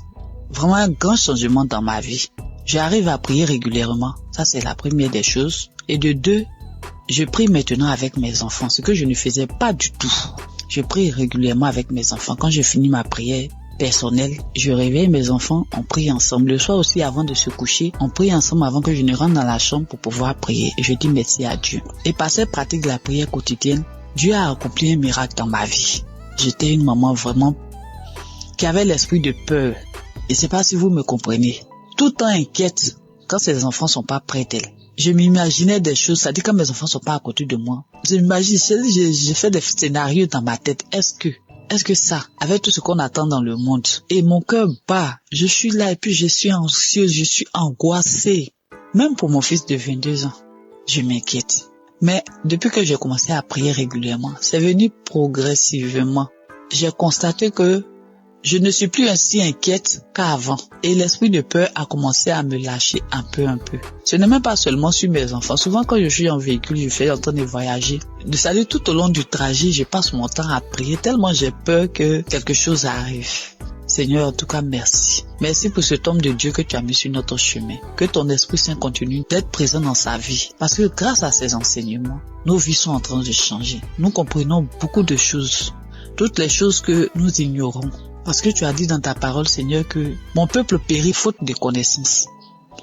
vraiment un grand changement dans ma vie. J'arrive à prier régulièrement. Ça, c'est la première des choses. Et de 2, je prie maintenant avec mes enfants, ce que je ne faisais pas du tout. Je prie régulièrement avec mes enfants. Quand je finis ma prière, personnel. Je réveille mes enfants, on prie ensemble. Le soir aussi, avant de se coucher, on prie ensemble avant que je ne rentre dans la chambre pour pouvoir prier. Et je dis merci à Dieu. Et par cette pratique de la prière quotidienne, Dieu a accompli un miracle dans ma vie. J'étais une maman vraiment qui avait l'esprit de peur. Et c'est pas si vous me comprenez. Tout le temps inquiète quand ses enfants sont pas près d'elle. Je m'imaginais des choses, ça dit quand mes enfants sont pas à côté de moi. Je m'imagine, j'ai fait des scénarios dans ma tête. Est-ce que ça, avec tout ce qu'on attend dans le monde, et mon cœur bat, je suis là et puis je suis anxieuse, je suis angoissée. Même pour mon fils de 22 ans, je m'inquiète. Mais depuis que j'ai commencé à prier régulièrement, c'est venu progressivement. J'ai constaté que je ne suis plus ainsi inquiète qu'avant. Et l'esprit de peur a commencé à me lâcher un peu. Ce n'est même pas seulement sur mes enfants. Souvent quand je suis en véhicule, je fais en train de voyager. C'est-à-dire tout au long du trajet, je passe mon temps à prier tellement j'ai peur que quelque chose arrive. Seigneur, en tout cas, merci. Merci pour cet homme de Dieu que tu as mis sur notre chemin. Que ton Esprit Saint continue d'être présent dans sa vie. Parce que grâce à ces enseignements, nos vies sont en train de changer. Nous comprenons beaucoup de choses. Toutes les choses que nous ignorons. Parce que tu as dit dans ta parole, Seigneur, que mon peuple périt faute de connaissance.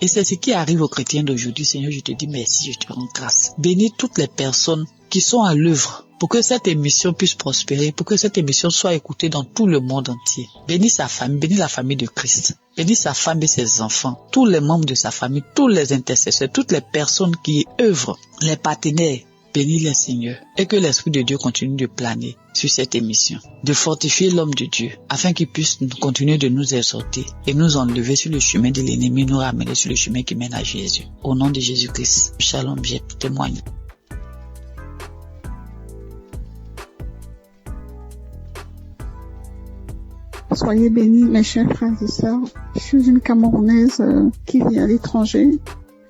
Et c'est ce qui arrive aux chrétiens d'aujourd'hui. Seigneur, je te dis merci, je te rends grâce. Bénis toutes les personnes qui sont à l'œuvre pour que cette émission puisse prospérer, pour que cette émission soit écoutée dans tout le monde entier. Bénis sa famille, bénis la famille de Christ. Bénis sa femme et ses enfants, tous les membres de sa famille, tous les intercesseurs, toutes les personnes qui œuvrent, les partenaires. Bénis-les, Seigneur, et que l'Esprit de Dieu continue de planer sur cette émission, de fortifier l'homme de Dieu, afin qu'il puisse continuer de nous exhorter et nous enlever sur le chemin de l'ennemi, nous ramener sur le chemin qui mène à Jésus. Au nom de Jésus-Christ, shalom, j'ai témoigné. Soyez bénis, mes chers frères et sœurs. Je suis une Camerounaise qui vit à l'étranger.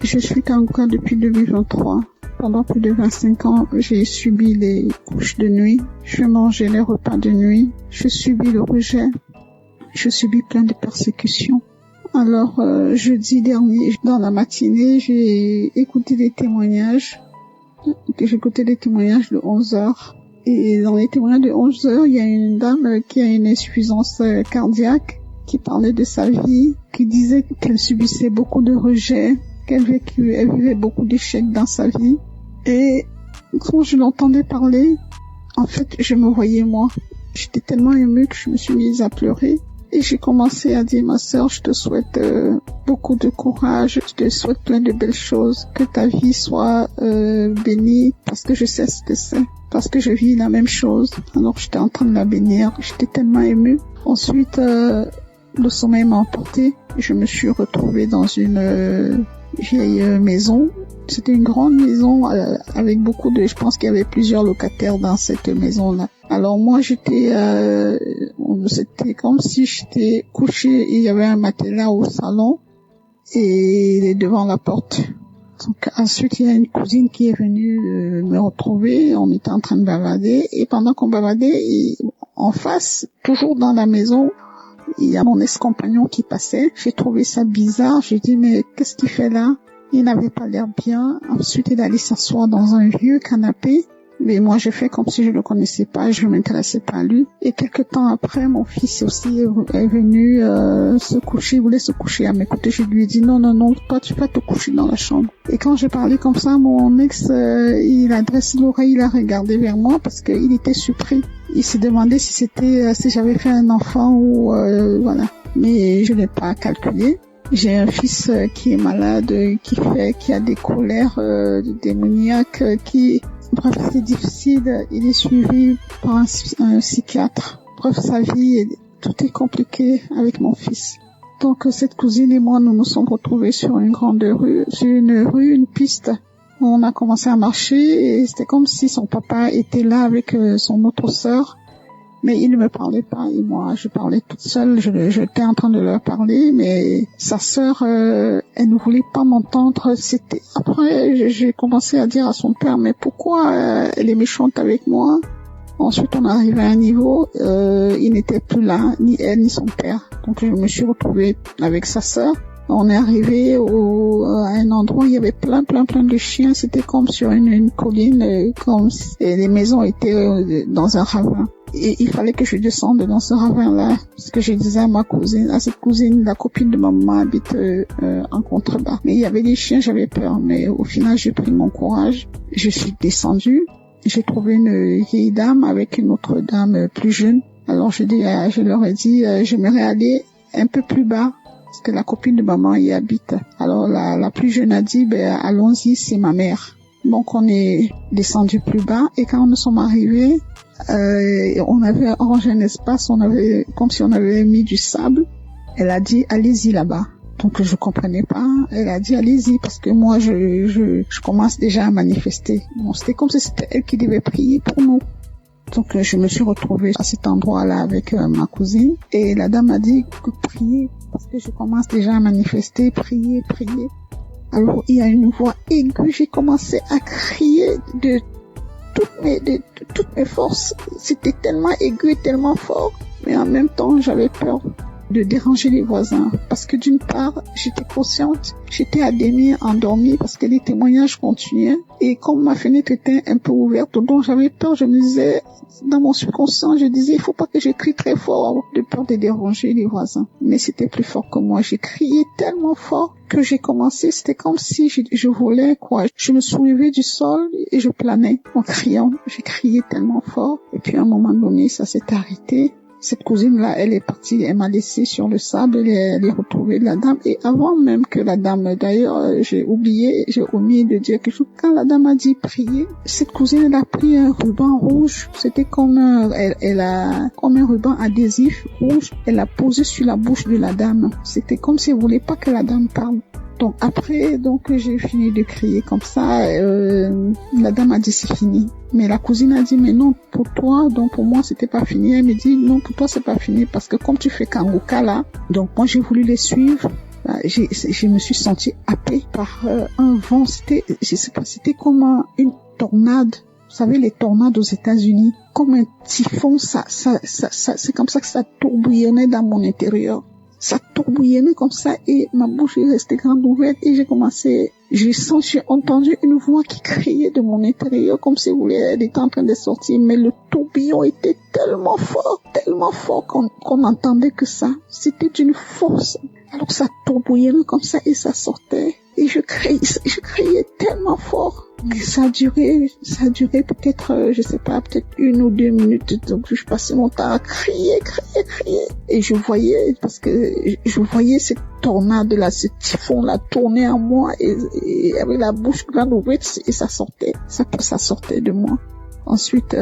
Je suis Kanguka depuis 2023. Pendant plus de 25 ans, j'ai subi les couches de nuit. Je mangeais les repas de nuit. Je subis le rejet. Je subis plein de persécutions. Alors, jeudi dernier, dans la matinée, j'ai écouté des témoignages. J'ai écouté des témoignages de 11 heures. Et dans les témoignages de 11 heures, il y a une dame qui a une insuffisance cardiaque, qui parlait de sa vie, qui disait qu'elle subissait beaucoup de rejet, qu'elle vivait beaucoup d'échecs dans sa vie. Et quand je l'entendais parler, en fait, je me voyais moi. J'étais tellement émue que je me suis mise à pleurer. Et j'ai commencé à dire, ma sœur, je te souhaite beaucoup de courage, je te souhaite plein de belles choses, que ta vie soit bénie, parce que je sais ce que c'est, parce que je vis la même chose. Alors j'étais en train de la bénir, j'étais tellement émue. Ensuite, le sommeil m'a emporté, je me suis retrouvée dans une vieille maison. C'était une grande maison avec beaucoup de... Je pense qu'il y avait plusieurs locataires dans cette maison-là. Alors moi, c'était comme si j'étais couchée et il y avait un matelas au salon et devant la porte. Donc ensuite, il y a une cousine qui est venue me retrouver. On était en train de bavader et pendant qu'on bavadait, en face, toujours dans la maison, il y a mon ex-compagnon qui passait. J'ai trouvé ça bizarre. J'ai dit, mais qu'est-ce qu'il fait là? Il n'avait pas l'air bien. Ensuite, il allait s'asseoir dans un vieux canapé. Mais moi, j'ai fait comme si je le connaissais pas, je ne m'intéressais pas à lui. Et quelque temps après, mon fils aussi est venu se coucher, il voulait se coucher à mes côtés. Je lui ai dit, non, toi, tu vas te coucher dans la chambre. Et quand j'ai parlé comme ça, mon ex, il a dressé l'oreille, il a regardé vers moi parce qu'il était surpris. Il s'est demandé si j'avais fait un enfant ou voilà. Mais je l'ai pas calculé. J'ai un fils qui est malade, qui a des colères démoniaques, bref, c'est difficile. Il est suivi par un psychiatre. Bref, sa vie, tout est compliqué avec mon fils. Donc, cette cousine et moi, nous nous sommes retrouvés sur une grande rue, une piste. On a commencé à marcher et c'était comme si son papa était là avec son autre sœur. Mais il ne me parlait pas et moi, je parlais toute seule. J'étais en train de leur parler, mais sa sœur, elle ne voulait pas m'entendre. Après, j'ai commencé à dire à son père, mais pourquoi elle est méchante avec moi? Ensuite, on est arrivé à un niveau, il n'était plus là, ni elle ni son père. Donc, je me suis retrouvée avec sa sœur. On est arrivé à un endroit où il y avait plein de chiens. C'était comme sur une colline, et les maisons étaient dans un ravin. Et il fallait que je descende dans ce ravin-là. Ce que je disais à ma cousine, à cette cousine, la copine de ma maman habite en contrebas. Mais il y avait des chiens, j'avais peur. Mais au final, j'ai pris mon courage. Je suis descendue. J'ai trouvé une vieille dame avec une autre dame plus jeune. Alors je leur ai dit, j'aimerais aller un peu plus bas parce que la copine de maman y habite. Alors la plus jeune a dit, allons-y, c'est ma mère. Donc on est descendu plus bas et quand nous sommes arrivés, on avait arrangé un espace, comme si on avait mis du sable. Elle a dit, allez-y là-bas. Donc je comprenais pas. Elle a dit, allez-y, parce que moi je commence déjà à manifester. Bon, c'était comme si c'était elle qui devait prier pour nous. Donc je me suis retrouvée à cet endroit-là avec ma cousine. Et la dame a dit, priez, parce que je commence déjà à manifester, priez. Alors il y a une voix aiguë, j'ai commencé à crier de toutes mes forces. C'était tellement aigu et tellement fort. Mais en même temps, j'avais peur de déranger les voisins. Parce que d'une part, j'étais consciente, j'étais à demi endormie parce que les témoignages continuaient. Et comme ma fenêtre était un peu ouverte, donc j'avais peur, je me disais, dans mon subconscient, je disais, il faut pas que je crie très fort de peur de déranger les voisins. Mais c'était plus fort que moi. J'ai crié tellement fort que j'ai commencé, c'était comme si je volais, quoi. Je me soulevais du sol et je planais en criant. J'ai crié tellement fort. Et puis à un moment donné, ça s'est arrêté. Cette cousine-là, elle est partie, elle m'a laissé sur le sable, elle est retrouvée la dame. Et avant même que la dame, d'ailleurs, j'ai omis de dire quelque chose. Quand la dame a dit prier, cette cousine, elle a pris un ruban rouge. C'était comme comme un ruban adhésif rouge. Elle l'a posé sur la bouche de la dame. C'était comme si elle voulait pas que la dame parle. Donc après, j'ai fini de crier comme ça. La dame a dit c'est fini. Mais la cousine a dit mais non pour toi, donc pour moi c'était pas fini. Elle me dit non pour toi c'est pas fini parce que comme tu fais Kanguka là, donc moi j'ai voulu les suivre. Je me suis sentie happée par un vent. C'était comme une tornade. Vous savez les tornades aux États-Unis, comme un typhon. C'est comme ça que ça tourbillonnait dans mon intérieur. Ça tourbillonnait comme ça et ma bouche est restée grande ouverte et j'ai entendu une voix qui criait de mon intérieur comme si elle était en train de sortir, mais le tourbillon était tellement fort qu'on entendait que ça. C'était d'une force. Alors ça tourbillonnait comme ça et ça sortait. Et je criais tellement fort que ça a duré peut-être, je sais pas, peut-être 1 ou 2 minutes. Donc je passais mon temps à crier. Et je voyais cette tornade-là, ce typhon-là tourner en moi et avec la bouche grande ouverte et ça sortait de moi. Ensuite,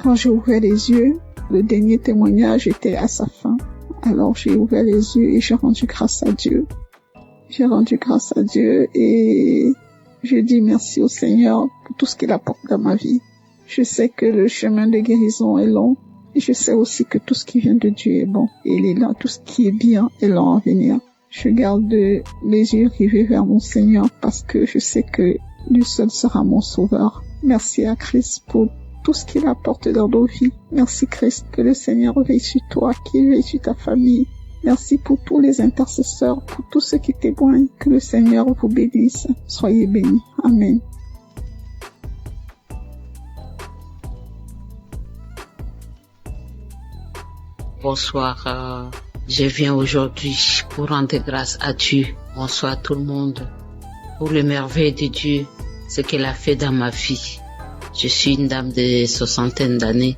quand j'ai ouvert les yeux, le dernier témoignage était à sa fin. Alors j'ai ouvert les yeux et j'ai rendu grâce à Dieu. Et je dis merci au Seigneur pour tout ce qu'il apporte dans ma vie. Je sais que le chemin de guérison est long et je sais aussi que tout ce qui vient de Dieu est bon. Et il est là, tout ce qui est bien est long à venir. Je garde les yeux rivés vers mon Seigneur parce que je sais que lui seul sera mon sauveur. Merci à Christ pour tout ce qu'il apporte dans nos vies. Merci Christ, que le Seigneur veille sur toi, qu'il veille sur ta famille. Merci pour tous les intercesseurs, pour tous ceux qui témoignent. Que le Seigneur vous bénisse. Soyez bénis. Amen. Bonsoir. Je viens aujourd'hui pour rendre grâce à Dieu. Bonsoir tout le monde. Pour le merveille de Dieu, ce qu'il a fait dans ma vie. Je suis une dame de 60 d'années.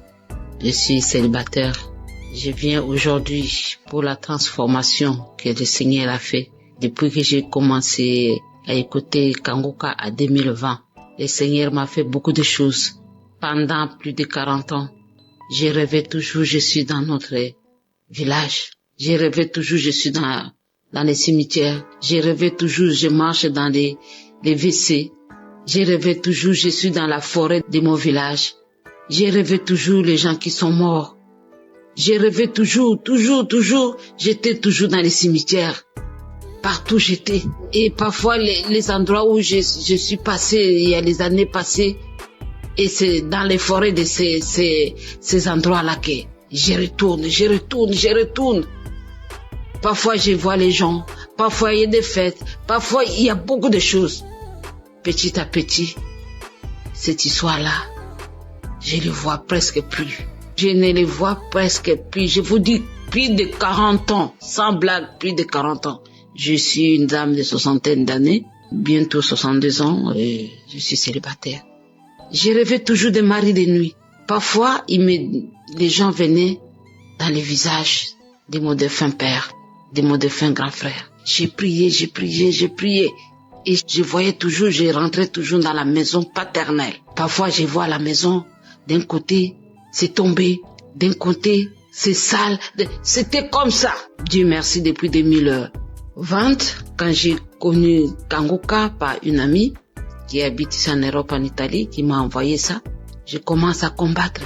Je suis célibataire. Je viens aujourd'hui pour la transformation que le Seigneur a fait. Depuis que j'ai commencé à écouter Kanguka en 2020, le Seigneur m'a fait beaucoup de choses. Pendant plus de 40 ans, je rêvais toujours, je suis dans notre village. Je rêvais toujours, je suis dans les cimetières. Je rêvais toujours, je marche dans les WC. Je rêvais toujours, je suis dans la forêt de mon village. Je rêvais toujours les gens qui sont morts. Je rêvais toujours, j'étais toujours dans les cimetières. Partout j'étais. Et parfois les endroits où je suis passée, il y a les années passées, et c'est dans les forêts de ces endroits-là que je retourne. Parfois je vois les gens, parfois il y a des fêtes, parfois il y a beaucoup de choses. Petit à petit, cette histoire-là, je ne le vois presque plus. Je ne les vois presque plus. Je vous dis, plus de 40 ans. Sans blague, plus de 40 ans. Je suis une dame de 60 d'années, bientôt 62 ans, et je suis célibataire. Je rêvais toujours de mari de nuit. Parfois, les gens venaient dans les visages de mon défunt père, de mon défunt grand frère. J'ai prié. Et je voyais toujours, je rentrais toujours dans la maison paternelle. Parfois, je vois la maison, d'un côté, c'est tombé, d'un côté, c'est sale. C'était comme ça. Dieu merci, depuis 2020, quand j'ai connu Kanguka par une amie qui habite ici en Europe, en Italie, qui m'a envoyé ça, je commence à combattre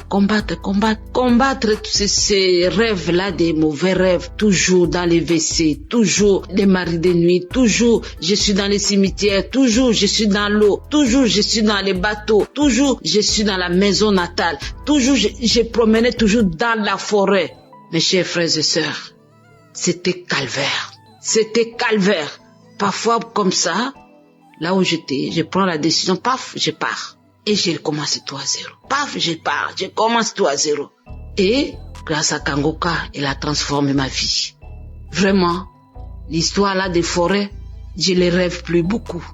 ces rêves-là, des mauvais rêves, toujours dans les WC, toujours des maris de nuit, toujours je suis dans les cimetières, toujours je suis dans l'eau, toujours je suis dans les bateaux, toujours je suis dans la maison natale, toujours je promenais toujours dans la forêt. Mes chers frères et sœurs, c'était calvaire. Parfois comme ça, là où j'étais, je prends la décision, paf, je pars. Et j'ai commencé tout à zéro. Paf, je pars, je commence tout à zéro. Et grâce à Kanguka, il a transformé ma vie. Vraiment, l'histoire là des forêts, je les rêve plus beaucoup.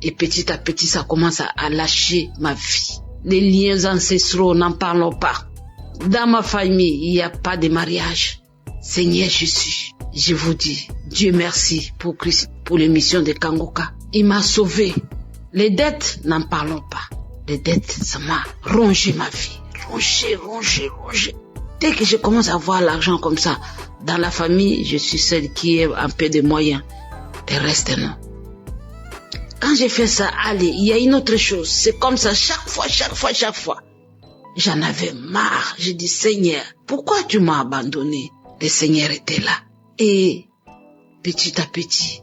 Et petit à petit, ça commence à lâcher ma vie. Les liens ancestraux, n'en parlons pas. Dans ma famille, il n'y a pas de mariage. Seigneur Jésus, je vous dis, Dieu merci pour Christ, pour l'émission de Kanguka. Il m'a sauvé. Les dettes, n'en parlons pas. Les dettes, ça m'a rongé ma vie. Rongé. Dès que je commence à voir l'argent comme ça, dans la famille, je suis celle qui a un peu de moyens. Le reste, non. Quand j'ai fait ça, allez, il y a une autre chose. C'est comme ça, chaque fois. J'en avais marre. J'ai dit, Seigneur, pourquoi tu m'as abandonné? Le Seigneur était là. Et petit à petit,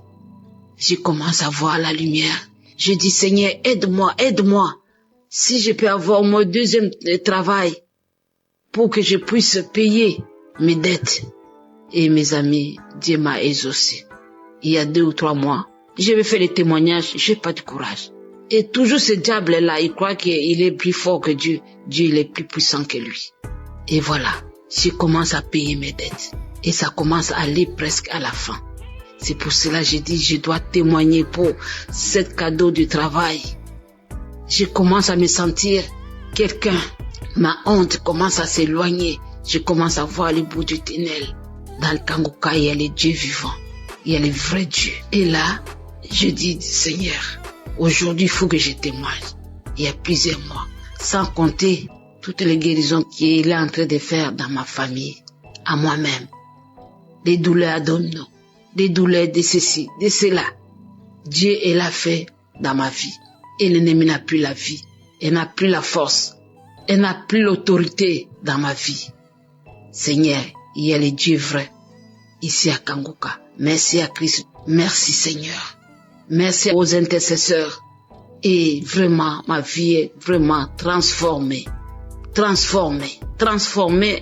je commence à voir la lumière. Je dis, Seigneur, aide-moi. Si je peux avoir mon deuxième travail pour que je puisse payer mes dettes. Et mes amis, Dieu m'a exaucé. Il y a 2 ou 3 mois, je vais faire les témoignages, j'ai pas de courage. Et toujours ce diable-là, il croit qu'il est plus fort que Dieu. Dieu, il est plus puissant que lui. Et voilà, je commence à payer mes dettes. Et ça commence à aller presque à la fin. C'est pour cela que j'ai dit, je dois témoigner pour ce cadeau du travail. Je commence à me sentir quelqu'un. Ma honte commence à s'éloigner. Je commence à voir le bout du tunnel. Dans le Kanguka, il y a le Dieu vivant. Il y a le vrai Dieu. Et là, je dis, Seigneur, aujourd'hui, il faut que je témoigne. Il y a plusieurs mois. Sans compter toutes les guérisons qu'il est en train de faire dans ma famille, à moi-même. Des douleurs abdominaux, des douleurs de ceci, de cela. Dieu, il a fait dans ma vie. Et l'ennemi n'a plus la vie. Il n'a plus la force. Il n'a plus l'autorité dans ma vie. Seigneur, il y a le Dieu vrai ici à Kanguka. Merci à Christ. Merci Seigneur. Merci aux intercesseurs. Et vraiment, ma vie est vraiment transformée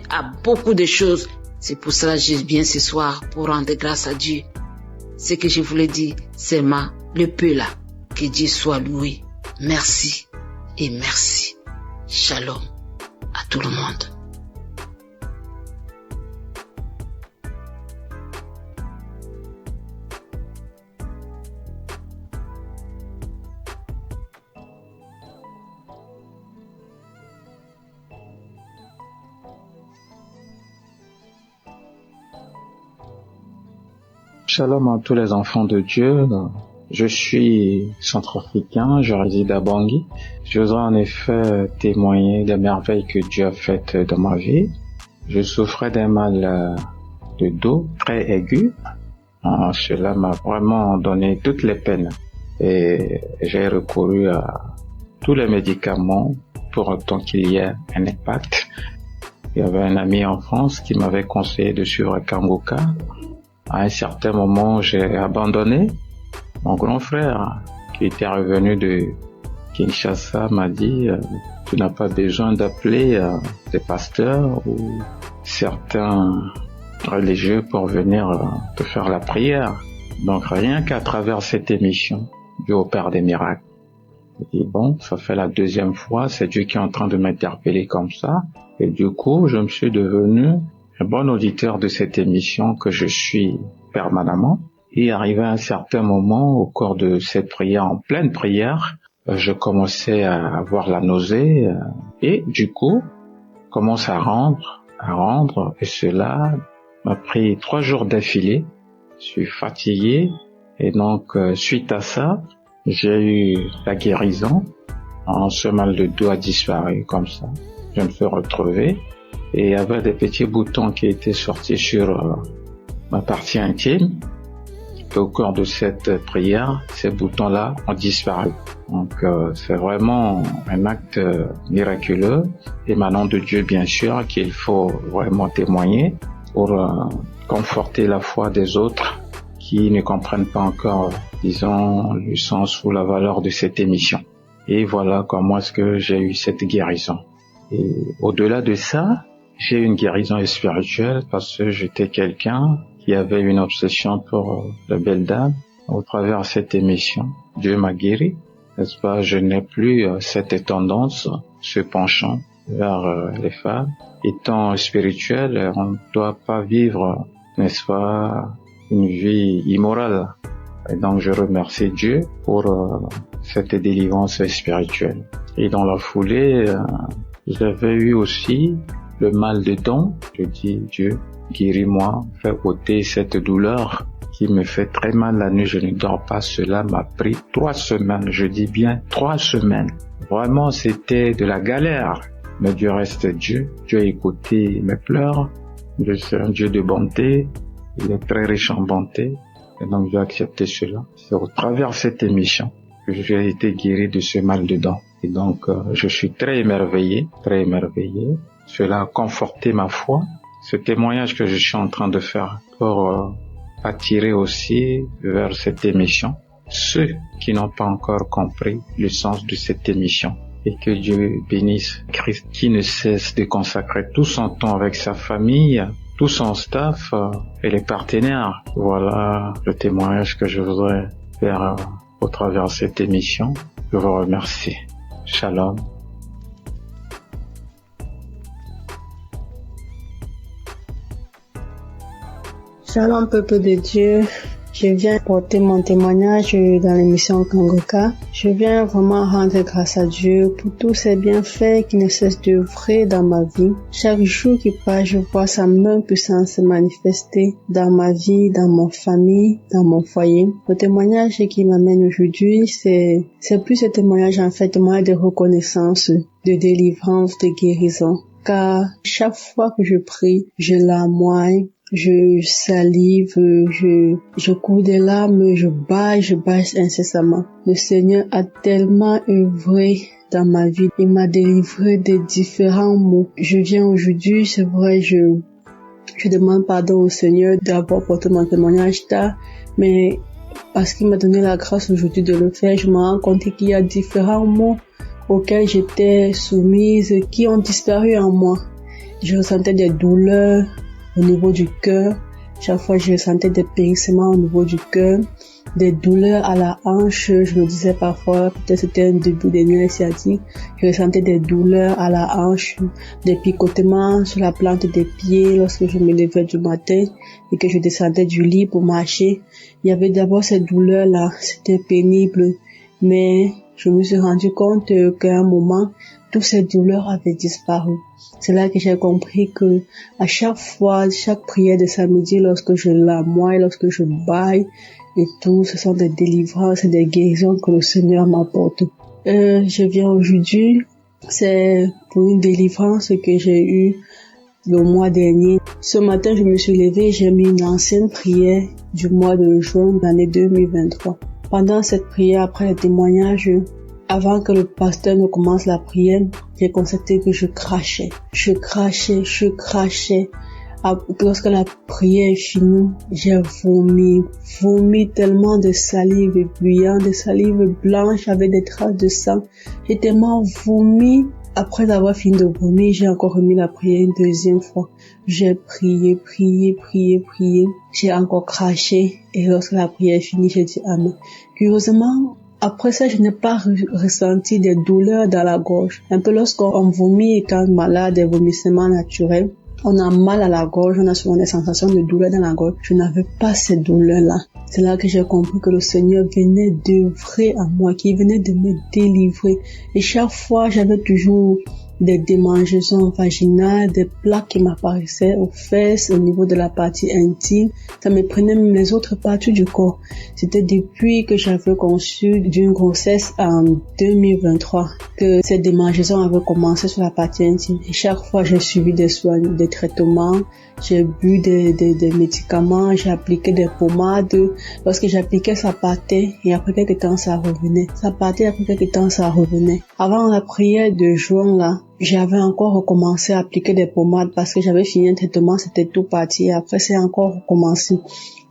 à beaucoup de choses. C'est pour cela que je viens ce soir pour rendre grâce à Dieu. Ce que je voulais dire, c'est le peu là. Que Dieu soit loué. Merci et merci. Shalom à tout le monde. Shalom à tous les enfants de Dieu. Je suis centrafricain, je réside à Bangui. Je voudrais en effet témoigner des merveilles que Dieu a faites dans ma vie. Je souffrais d'un mal de dos très aigu. Cela m'a vraiment donné toutes les peines. Et j'ai recouru à tous les médicaments pour autant qu'il y ait un impact. Il y avait un ami en France qui m'avait conseillé de suivre Kanguka. À un certain moment, j'ai abandonné. Mon grand frère, qui était revenu de Kinshasa, m'a dit « Tu n'as pas besoin d'appeler des pasteurs ou certains religieux pour venir te faire la prière. » Donc rien qu'à travers cette émission, Dieu opère des miracles. Je dis bon, ça fait la deuxième fois, c'est Dieu qui est en train de m'interpeller comme ça. Et du coup, je me suis devenu un bon auditeur de cette émission que je suis permanemment. Et arrivé à un certain moment, au cours de cette prière, en pleine prière, je commençais à avoir la nausée et du coup, commence à rendre, et cela m'a pris 3 jours d'affilée. Je suis fatigué et donc suite à ça, j'ai eu la guérison. Ce mal de dos a disparu comme ça. Je me suis retrouvé et il y avait des petits boutons qui étaient sortis sur ma partie intime. Et au cours de cette prière, ces boutons-là ont disparu. Donc c'est vraiment un acte miraculeux, émanant de Dieu bien sûr, qu'il faut vraiment témoigner pour conforter la foi des autres qui ne comprennent pas encore, disons, le sens ou la valeur de cette émission. Et voilà comment est-ce que j'ai eu cette guérison. Et au-delà de ça, j'ai eu une guérison spirituelle parce que j'étais quelqu'un qui avait une obsession pour la belle dame. Au travers de cette émission, Dieu m'a guéri, n'est-ce pas? Je n'ai plus cette tendance, ce penchant vers les femmes. Étant spirituel, on ne doit pas vivre, n'est-ce pas, une vie immorale. Et donc je remercie Dieu pour cette délivrance spirituelle. Et dans la foulée, j'avais eu aussi le mal de dents. Je dis Dieu, guéris-moi, fais ôter cette douleur qui me fait très mal la nuit, je ne dors pas. Cela m'a pris 3 semaines, je dis bien 3 semaines. Vraiment, c'était de la galère. Mais Dieu reste Dieu. Dieu a écouté mes pleurs. Dieu c'est un Dieu de bonté. Il est très riche en bonté. Et donc, j'ai accepté cela. C'est au travers de cette émission que j'ai été guéri de ce mal de dents. Et donc, je suis très émerveillé, très émerveillé. Cela a conforté ma foi. Ce témoignage que je suis en train de faire pour attirer aussi vers cette émission ceux qui n'ont pas encore compris le sens de cette émission. Et que Dieu bénisse Christ qui ne cesse de consacrer tout son temps avec sa famille, tout son staff et les partenaires. Voilà le témoignage que je voudrais faire au travers de cette émission. Je vous remercie. Shalom. Shalom peuple de Dieu, je viens porter mon témoignage dans l'émission Kangoka. Je viens vraiment rendre grâce à Dieu pour tous ses bienfaits qui ne cessent d'œuvrer dans ma vie. Chaque jour qui passe, je vois sa main puissante se manifester dans ma vie, dans mon famille, dans mon foyer. Le témoignage qui m'amène aujourd'hui, c'est plus un témoignage en fait, témoignage de reconnaissance, de délivrance, de guérison. Car chaque fois que je prie, je larmoie, je salive, je cours des larmes, je bâille incessamment. Le Seigneur a tellement œuvré dans ma vie. Il m'a délivré de différents maux. Je viens aujourd'hui, c'est vrai, je demande pardon au Seigneur d'avoir porté mon témoignage tard, mais parce qu'il m'a donné la grâce aujourd'hui de le faire, je me rends compte qu'il y a différents maux auxquels j'étais soumise qui ont disparu en moi. Je ressentais des douleurs au niveau du cœur. Chaque fois, je ressentais des périssements au niveau du cœur, des douleurs à la hanche. Je me disais parfois, peut-être c'était un début de nerfs sciatiques. Je ressentais des douleurs à la hanche, des picotements sur la plante des pieds lorsque je me levais du matin et que je descendais du lit pour marcher. Il y avait d'abord ces douleurs-là, c'était pénible, mais je me suis rendu compte qu'à un moment, toutes ces douleurs avaient disparu. C'est là que j'ai compris que à chaque fois, chaque prière de samedi, lorsque je larmoie, lorsque je bâille et tout, ce sont des délivrances et des guérisons que le Seigneur m'apporte. Je viens aujourd'hui, c'est pour une délivrance que j'ai eue le mois dernier. Ce matin, je me suis levée et j'ai mis une ancienne prière du mois de juin de l'année 2023. Pendant cette prière, après le témoignage, avant que le pasteur ne commence la prière, j'ai constaté que je crachais. Lorsque la prière est finie, j'ai vomi tellement de salive bruyante, de salive blanche avec des traces de sang. J'ai tellement vomi. Après avoir fini de vomir, j'ai encore remis la prière une deuxième fois. J'ai prié. J'ai encore craché. Et lorsque la prière est finie, j'ai dit Amen. Curieusement, Après ça, je n'ai pas ressenti des douleurs dans la gorge. Un peu lorsqu'on vomit étant malade, des vomissements naturels, on a mal à la gorge, on a souvent des sensations de douleur dans la gorge. Je n'avais pas ces douleurs-là. C'est là que j'ai compris que le Seigneur venait d'œuvrer à moi, qu'il venait de me délivrer. Et chaque fois, j'avais toujours des démangeaisons vaginales, des plaques qui m'apparaissaient aux fesses, au niveau de la partie intime. Ça me prenait même les autres parties du corps. C'était depuis que j'avais conçu d'une grossesse en 2023 que ces démangeaisons avaient commencé sur la partie intime. Et chaque fois, j'ai suivi des soins, des traitements, j'ai bu des médicaments, j'ai appliqué des pommades. Lorsque j'appliquais, ça partait et après quelques temps, ça revenait. Ça partait, après quelques temps, ça revenait. Avant la prière de juin, là, j'avais encore recommencé à appliquer des pommades parce que j'avais fini un traitement, c'était tout parti. Après, c'est encore recommencé.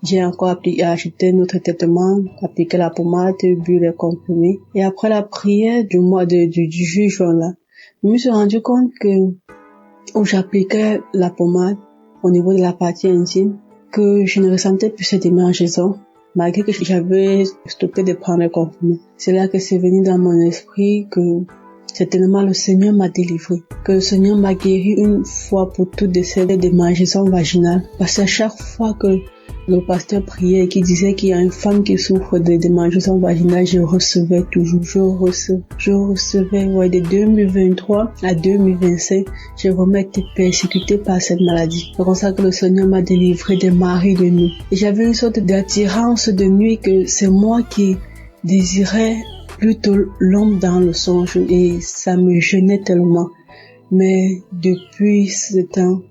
J'ai encore acheté un autre traitement, appliqué la pommade, bu les comprimés. Et après la prière du mois du juin, là, je me suis rendu compte que où j'appliquais la pommade au niveau de la partie intime, que je ne ressentais plus ces démangeaisons, malgré que j'avais stoppé de prendre les comprimés. C'est là que c'est venu dans mon esprit que certainement le Seigneur m'a délivré, que le Seigneur m'a guéri une fois pour toutes de ces démangeaisons vaginales. Parce que chaque fois que le pasteur priait et qui disait qu'il y a une femme qui souffre de démangeaisons vaginales, je recevais toujours, je recevais, ouais, de 2023 à 2025, j'ai vraiment été persécutée par cette maladie. C'est comme ça que le Seigneur m'a délivré des maris de nuit. Et j'avais une sorte d'attirance de nuit que c'est moi qui désirais plutôt l'homme dans le songe et ça me gênait tellement. Mais depuis ce temps,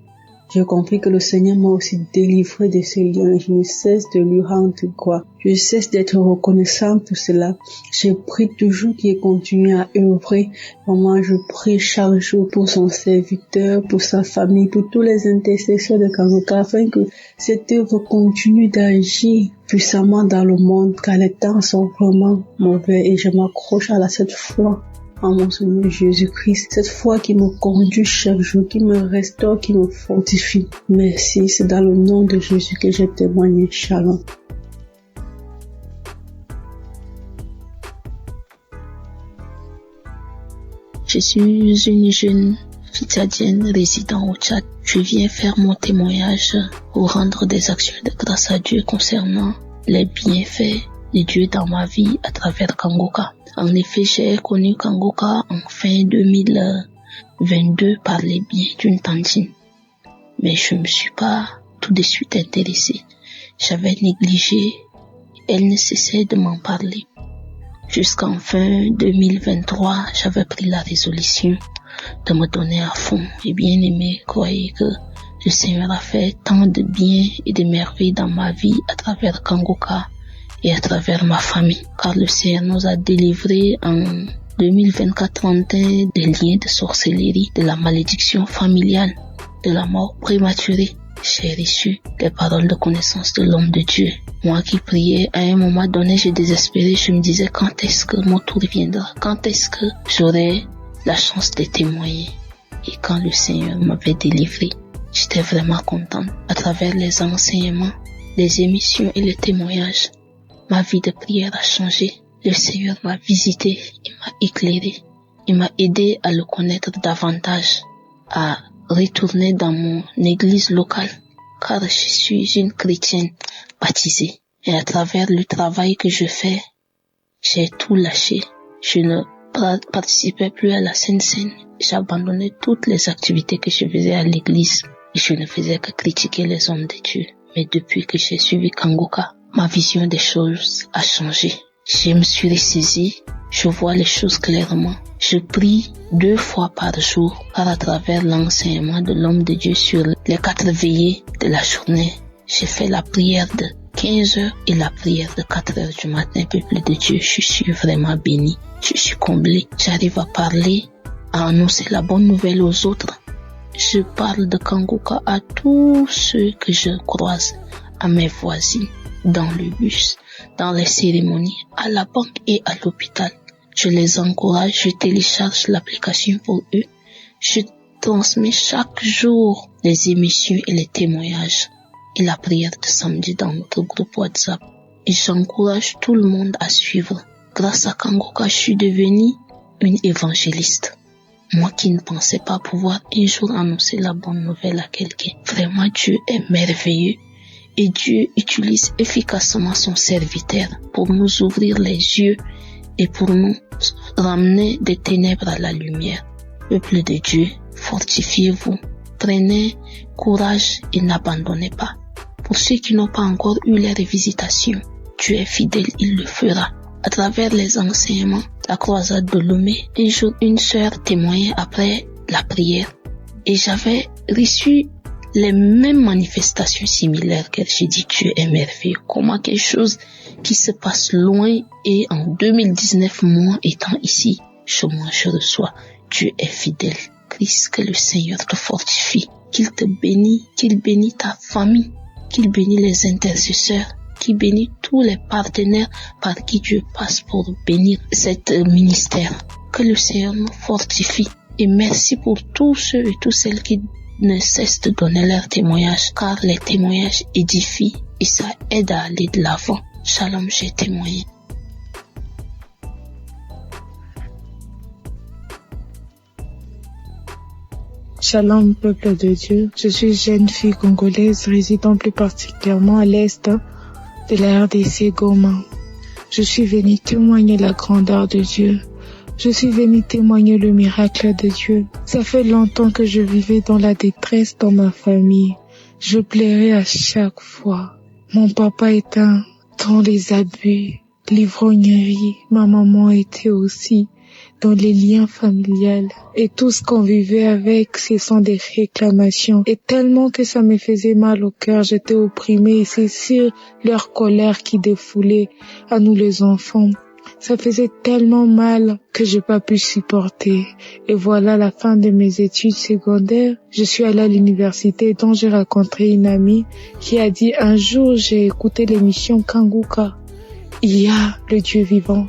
j'ai compris que le Seigneur m'a aussi délivré de ces liens. Je ne cesse de lui rendre gloire. Je cesse d'être reconnaissant pour cela. Je prie toujours qu'il continue à œuvrer. Vraiment, je prie chaque jour pour son serviteur, pour sa famille, pour tous les intercesseurs de Kangoka, afin que cette œuvre continue d'agir puissamment dans le monde, car les temps sont vraiment mauvais et je m'accroche à cette foi en mon Seigneur Jésus-Christ, cette foi qui me conduit chaque jour, qui me restaure, qui me fortifie. Merci, c'est dans le nom de Jésus que j'ai témoigné. Shalom. Je suis une jeune fille tchadienne résidant au Tchad. Je viens faire mon témoignage pour rendre des actions de grâce à Dieu concernant les bienfaits de Dieu dans ma vie à travers Kangoka. En effet, j'ai connu Kangoka en fin 2022 par les biais d'une tantine. Mais je me suis pas tout de suite intéressée. J'avais négligé. Elle ne cessait de m'en parler. Jusqu'en fin 2023, j'avais pris la résolution de me donner à fond. Et bien aimé, croyez que le Seigneur a fait tant de bien et de merveilles dans ma vie à travers Kangoka et à travers ma famille, car le Seigneur nous a délivrés en 2024-31 des liens de sorcellerie, de la malédiction familiale, de la mort prématurée. J'ai reçu les paroles de connaissance de l'homme de Dieu. Moi qui priais, à un moment donné, j'ai désespéré. Je me disais, quand est-ce que mon tour viendra? Quand est-ce que j'aurai la chance de témoigner? Et quand le Seigneur m'avait délivré, j'étais vraiment contente. À travers les enseignements, les émissions et les témoignages, ma vie de prière a changé. Le Seigneur m'a visité, il m'a éclairé, il m'a aidé à le connaître davantage, à retourner dans mon église locale, car je suis une chrétienne baptisée. Et à travers le travail que je fais, j'ai tout lâché. Je ne participais plus à la Sainte Seine. J'ai abandonné toutes les activités que je faisais à l'église. Et je ne faisais que critiquer les hommes de Dieu. Mais depuis que j'ai suivi Kangoka, ma vision des choses a changé. Je me suis ressaisie, je vois les choses clairement. Je prie 2 fois par jour, car à travers l'enseignement de l'homme de Dieu sur les 4 veillées de la journée, j'ai fait la prière de 15 heures et la prière de 4 heures du matin, peuple de Dieu. Je suis vraiment béni, je suis comblé. J'arrive à parler, à annoncer la bonne nouvelle aux autres. Je parle de Kangoka à tous ceux que je croise, à mes voisines, dans le bus, dans les cérémonies, à la banque et à l'hôpital. Je les encourage, je télécharge l'application pour eux. Je transmets chaque jour les émissions et les témoignages et la prière de samedi dans notre groupe WhatsApp. Et j'encourage tout le monde à suivre Grâce à Kangoka, je suis devenue une évangéliste. Moi qui ne pensais pas pouvoir un jour annoncer la bonne nouvelle à quelqu'un. Vraiment, Dieu est merveilleux et Dieu utilise efficacement son serviteur pour nous ouvrir les yeux et pour nous ramener des ténèbres à la lumière. Peuple de Dieu, fortifiez-vous, prenez courage et n'abandonnez pas. Pour ceux qui n'ont pas encore eu leur visitation, Dieu est fidèle, il le fera. À travers les enseignements, la croisade de Lomé, un jour, une sœur témoignait après la prière et j'avais reçu les mêmes manifestations similaires qu'elle. J'ai dit, Dieu est merveilleux. Comment quelque chose qui se passe loin et en 2019, moi étant ici, chez moi, je reçois. Dieu est fidèle. Christ, que le Seigneur te fortifie, qu'il te bénisse, qu'il bénisse ta famille, qu'il bénisse les intercesseurs, qu'il bénisse tous les partenaires par qui Dieu passe pour bénir cet ministère. Que le Seigneur nous fortifie. Et merci pour tous ceux et toutes celles qui ne cessent de donner leur témoignage, car les témoignages édifient et ça aide à aller de l'avant. Shalom, j'ai témoigné. Shalom, peuple de Dieu. Je suis jeune fille congolaise résidant plus particulièrement à l'est de la RDC Goma. Je suis venue témoigner la grandeur de Dieu. Je suis venue témoigner le miracle de Dieu. Ça fait longtemps que je vivais dans la détresse dans ma famille. Je pleurais à chaque fois. Mon papa était dans les abus, l'ivrognerie. Ma maman était aussi dans les liens familiales. Et tout ce qu'on vivait avec, ce sont des réclamations. Et tellement que ça me faisait mal au cœur, j'étais opprimée. Et c'est sur leur colère qui défoulait à nous les enfants. Ça faisait tellement mal que j'ai pas pu supporter. Et voilà la fin de mes études secondaires. Je suis allée à l'université dont j'ai rencontré une amie qui a dit un jour j'ai écouté l'émission Kangoka. Il y a le Dieu vivant.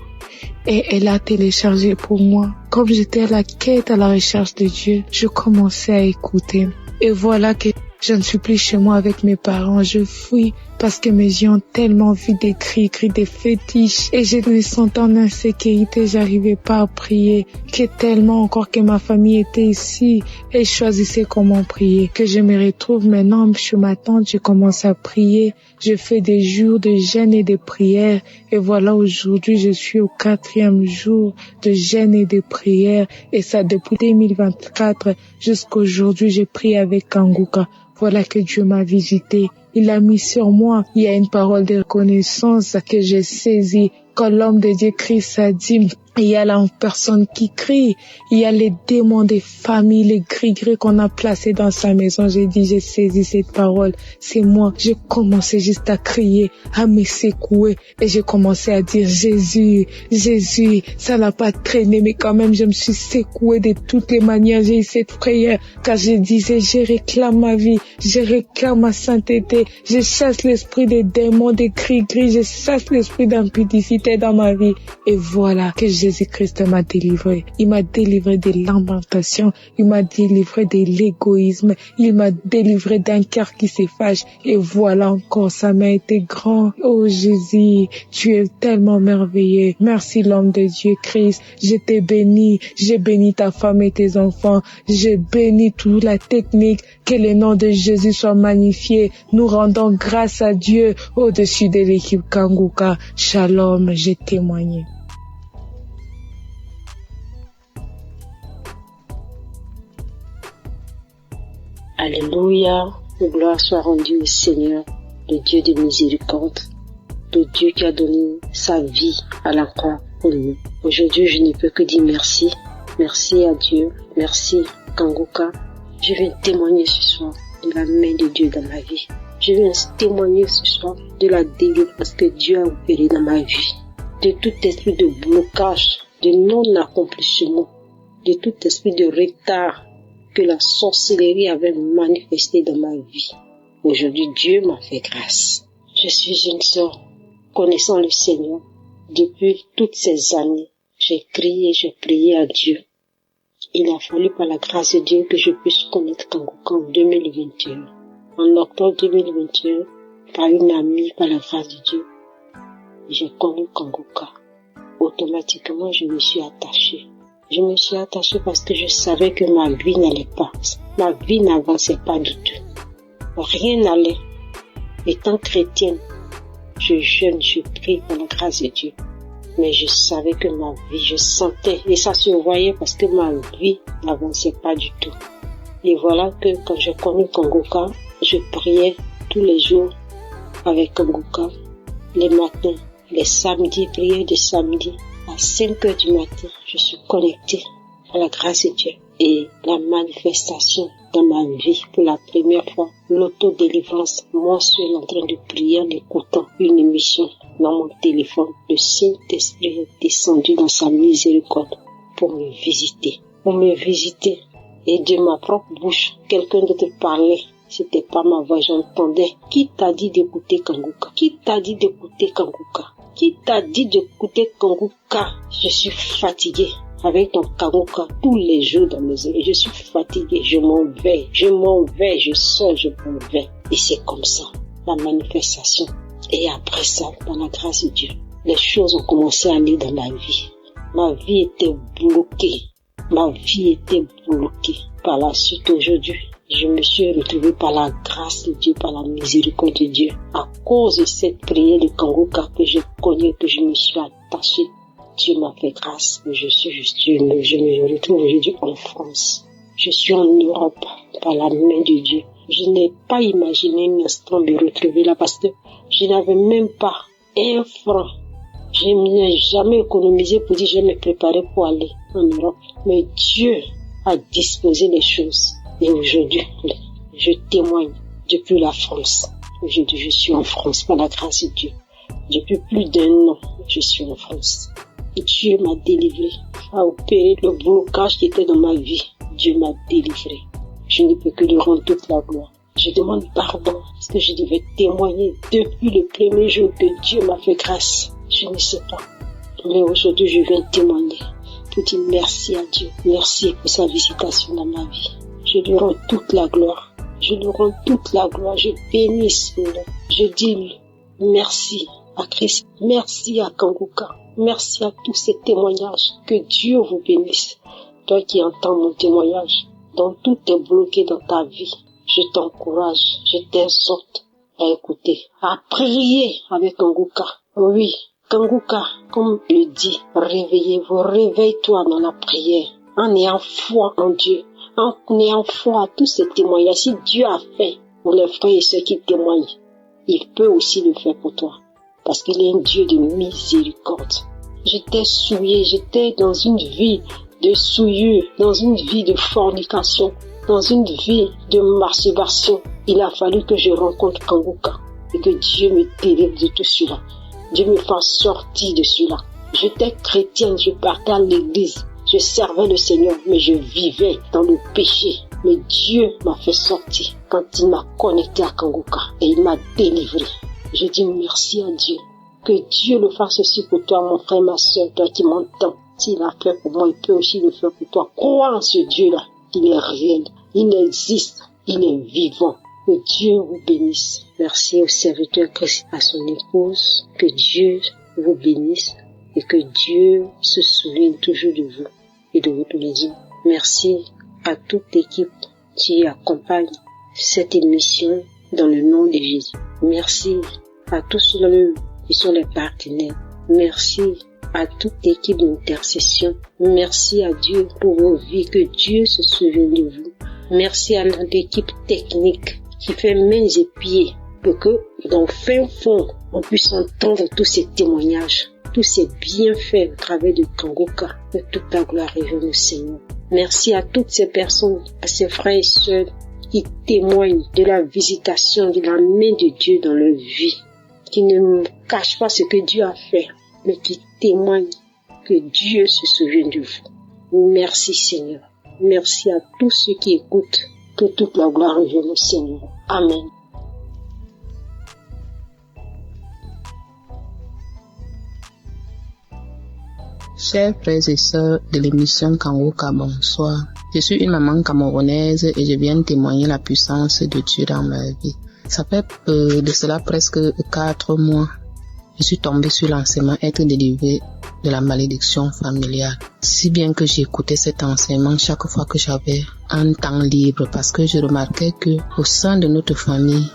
Et elle a téléchargé pour moi. Comme j'étais à la quête, à la recherche de Dieu, je commençais à écouter. Et voilà que je ne suis plus chez moi avec mes parents. Je fuis parce que mes yeux ont tellement vu des cris, des fétiches. Et je me sentais en insécurité. J'arrivais pas à prier. Que tellement encore que ma famille était ici. Et je choisissais comment prier. Que je me retrouve maintenant chez ma tante. Je commence à prier. Je fais des jours de jeûne et de prière. Et voilà, aujourd'hui, je suis au 4e jour de jeûne et de prière. Et ça, depuis 2024 jusqu'à aujourd'hui, je prie avec Kangoka. Voilà que Dieu m'a visité. Il a mis sur moi. Il y a une parole de reconnaissance que j'ai saisie. Quand l'homme de Dieu crie, ça dit, il y a la personne qui crie. Il y a les démons des familles, les gris-gris qu'on a placés dans sa maison. J'ai dit, j'ai saisi cette parole. C'est moi. J'ai commencé juste à crier, à me secouer. Et j'ai commencé à dire, Jésus, Jésus. Ça n'a pas traîné, mais quand même, je me suis secouée de toutes les manières. J'ai eu cette prière. Car je disais, je réclame ma vie. Je réclame ma sainteté. Je chasse l'esprit des démons, des gris-gris. Je chasse l'esprit d'impudicité dans ma vie. Et voilà que Jésus-Christ m'a délivré. Il m'a délivré des lamentations. Il m'a délivré de l'égoïsme. Il m'a délivré d'un cœur qui se fâche. Et voilà encore, ça m'a été grand. Oh Jésus, tu es tellement merveilleux. Merci l'homme de Dieu Christ. Je t'ai béni. J'ai béni ta femme et tes enfants. J'ai béni toute la technique. Que le nom de Jésus soit magnifié. Nous rendons grâce à Dieu au-dessus de l'équipe Kangoka. Shalom, j'ai témoigné. Alléluia, que gloire soit rendue au Seigneur, le Dieu de miséricorde, le Dieu qui a donné sa vie à la croix pour nous. Aujourd'hui, je ne peux que dire merci. Merci à Dieu, merci Kangoka. Je viens témoigner ce soir de la main de Dieu dans ma vie. Je viens témoigner ce soir de la délivrance que Dieu a opérée dans ma vie, de tout esprit de blocage, de non-accomplissement, de tout esprit de retard que la sorcellerie avait manifesté dans ma vie. Aujourd'hui, Dieu m'a fait grâce. Je suis une sœur connaissant le Seigneur. Depuis toutes ces années, j'ai crié, j'ai prié à Dieu. Il a fallu par la grâce de Dieu que je puisse connaître Kangoka en 2021. En octobre 2021, par une amie, par la grâce de Dieu, j'ai connu Kangoka. automatiquement, je me suis attachée. Je me suis attachée parce que je savais que ma vie n'allait pas. Ma vie n'avançait pas du tout. Rien n'allait. Étant chrétienne, je jeûne, je prie pour la grâce de Dieu. Mais je savais que ma vie, je sentais, et ça se voyait parce que ma vie n'avançait pas du tout. Et voilà que quand j'ai connu Kanguka, je priais tous les jours avec Kanguka, les matins, les samedis, prière de samedi. À 5 heures du matin, je suis connectée à la grâce de Dieu. Et la manifestation dans ma vie, pour la première fois, l'autodélivrance, moi seul en train de prier en écoutant une émission dans mon téléphone. Le Saint-Esprit est descendu dans sa miséricorde pour me visiter. Et de ma propre bouche, quelqu'un d'autre parlait. C'était pas ma voix, j'entendais. Qui t'a dit d'écouter Kanguka? Qui t'a dit d'écouter Kanguka? Qui t'a dit d'écouter Kanguka? Je suis fatiguée avec ton Kanguka tous les jours dans mes oreilles. Je suis fatiguée, je m'en vais, je sors, je m'en vais. Et c'est comme ça, la manifestation. Et après ça, dans la grâce de Dieu, les choses ont commencé à aller dans ma vie. Ma vie était bloquée. Par la suite, aujourd'hui, je me suis retrouvée par la grâce de Dieu, par la miséricorde de Dieu. À cause de cette prière de Kanguka que je connais, que je me suis attachée, Dieu m'a fait grâce. Je me retrouve aujourd'hui en France. Je suis en Europe par la main de Dieu. Je n'ai pas imaginé un instant me retrouver là parce que je n'avais même pas un franc. Je n'ai jamais économisé pour dire je vais me préparer pour aller en Europe. Mais Dieu a disposé les choses. Et aujourd'hui, je témoigne depuis la France. Aujourd'hui, je suis en France par la grâce de Dieu. Depuis plus d'1 an, je suis en France. Et Dieu m'a délivré, a opéré le blocage qui était dans ma vie. Dieu m'a délivré. Je ne peux que lui rendre toute la gloire. Je demande pardon parce que je devais témoigner depuis le premier jour que Dieu m'a fait grâce. Je ne sais pas. Mais aujourd'hui, je viens témoigner pour dire merci à Dieu. Merci pour sa visitation dans ma vie. Je lui rends toute la gloire. Je bénis son nom. Je dis merci à Christ. Merci à Kanguka. Merci à tous ces témoignages. Que Dieu vous bénisse. Toi qui entends mon témoignage, dont tout est bloqué dans ta vie, je t'encourage, je t'exhorte à écouter, à prier avec Kanguka. Oui, Kanguka, comme il dit, réveillez-vous, réveille-toi dans la prière, en ayant foi en Dieu, en ayant foi à tous ces témoignages. Si Dieu a fait pour les frères et ceux qui témoignent, il peut aussi le faire pour toi, parce qu'il est un Dieu de miséricorde. J'étais souillée, j'étais dans une vie de souillure, dans une vie de fornication, dans une vie de masturbation. Il a fallu que je rencontre Kanguka et que Dieu me délivre de tout cela. Dieu me fasse sortir de cela. J'étais chrétienne, je partais à l'église, je servais le Seigneur, mais je vivais dans le péché. Mais Dieu m'a fait sortir quand il m'a connecté à Kanguka et il m'a délivré. Je dis merci à Dieu. Que Dieu le fasse aussi pour toi, mon frère, ma soeur, toi qui m'entends. S'il a fait pour moi, il peut aussi le faire pour toi. Crois en ce Dieu-là. Il est réel. Il existe. Il est vivant. Que Dieu vous bénisse. Merci au serviteur Christ, à son épouse. Que Dieu vous bénisse et que Dieu se souvienne toujours de vous et de votre maison. Merci à toute l'équipe qui accompagne cette émission dans le nom de Jésus. Merci à tous ceux qui sont les partenaires. Merci à toute l'équipe d'intercession. Merci à Dieu pour vos vies. Que Dieu se souvienne de vous. Merci à notre équipe technique qui fait mains et pieds pour que dans le fin fond, on puisse entendre tous ces témoignages, tous ces bienfaits au travers de Kanguka. Que toute la gloire revienne au Seigneur. Merci à toutes ces personnes, à ces frères et sœurs qui témoignent de la visitation, de la main de Dieu dans leur vie, qui ne cachent pas ce que Dieu a fait, mais qui témoignent que Dieu se souvient de vous. Merci Seigneur. Merci à tous ceux qui écoutent. Que toute la gloire revienne au Seigneur. Amen. Chers frères et sœurs de l'émission Kanguka, bonsoir. Je suis une maman camerounaise et je viens témoigner la puissance de Dieu dans ma vie. Ça fait de cela presque 4 mois. je suis tombée sur l'enseignement être délivré de la malédiction familiale. Si bien que j'écoutais cet enseignement chaque fois que j'avais un temps libre, parce que je remarquais que au sein de notre famille,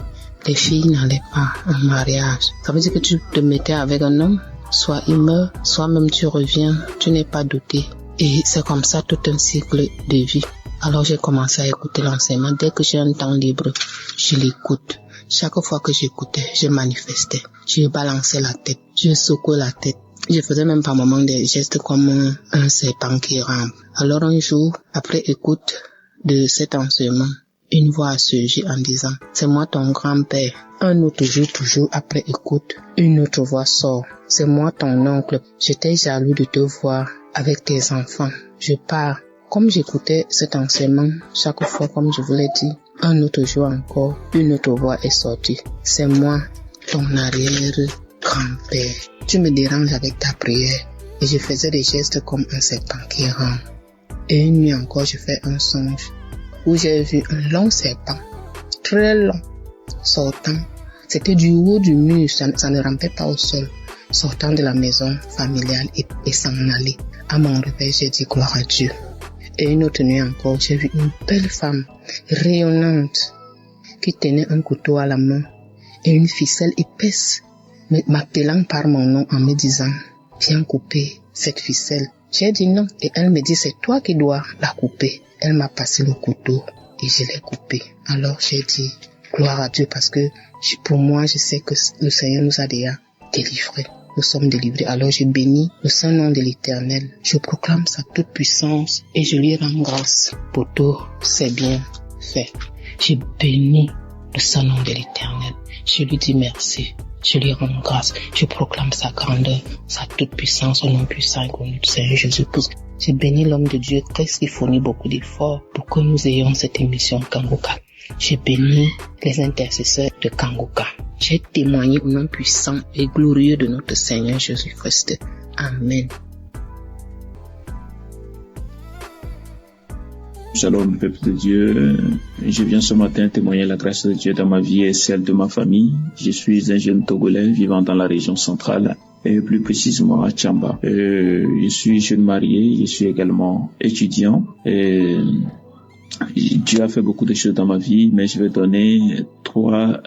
les filles n'allaient pas en mariage. Ça veut dire que tu te mettais avec un homme, soit il meurt, soit même tu reviens, tu n'es pas doté. Et c'est comme ça tout un cycle de vie. Alors j'ai commencé à écouter l'enseignement. Dès que j'ai un temps libre, je l'écoute. Chaque fois que j'écoutais, je manifestais. Je balançais la tête, je secouais la tête. Je faisais même par moments des gestes comme un serpent qui rampe. Alors un jour, après écoute de cet enseignement, une voix a surgi en disant « C'est moi ton grand-père ». Un autre jour, toujours après écoute, une autre voix sort « C'est moi ton oncle. J'étais jaloux de te voir avec tes enfants. Je pars ». Comme j'écoutais cet enseignement, chaque fois, comme je vous l'ai dit, un autre jour encore, une autre voix est sortie. « C'est moi, ton arrière-grand-père. Tu me déranges avec ta prière. » Et je faisais des gestes comme un serpent qui rampe. Et une nuit encore, je fais un songe où j'ai vu un long serpent, très long, sortant. C'était du haut du mur, ça ne rampait pas au sol, sortant de la maison familiale et s'en aller. À mon réveil, j'ai dit gloire à Dieu. Et une autre nuit encore, j'ai vu une belle femme rayonnante qui tenait un couteau à la main et une ficelle épaisse, m'appelant par mon nom en me disant « Viens couper cette ficelle ». J'ai dit non et elle me dit « C'est toi qui dois la couper ». Elle m'a passé le couteau et je l'ai coupé. Alors j'ai dit gloire à Dieu parce que pour moi, je sais que le Seigneur nous a déjà délivrés. Nous sommes délivrés. Alors je bénis le saint nom de l'Éternel. Je proclame sa toute puissance et je lui rends grâce pour tout ses bienfaits. Je bénis le saint nom de l'Éternel. Je lui dis merci. Je lui rends grâce. Je proclame sa grandeur, sa toute puissance au nom puissant et connu du Seigneur Jésus-Christ. J'ai béni l'homme de Dieu Christ qui fournit beaucoup d'efforts pour que nous ayons cette émission Kangoka. J'ai béni les intercesseurs de Kangoka. J'ai témoigné au nom puissant et glorieux de notre Seigneur Jésus-Christ. Amen. Shalom, peuple de Dieu. Je viens ce matin témoigner la grâce de Dieu dans ma vie et celle de ma famille. Je suis un jeune Togolais vivant dans la région centrale. Et plus précisément à Tchamba. Je suis jeune marié, je suis également étudiant. Et Dieu a fait beaucoup de choses dans ma vie, mais je vais donner 3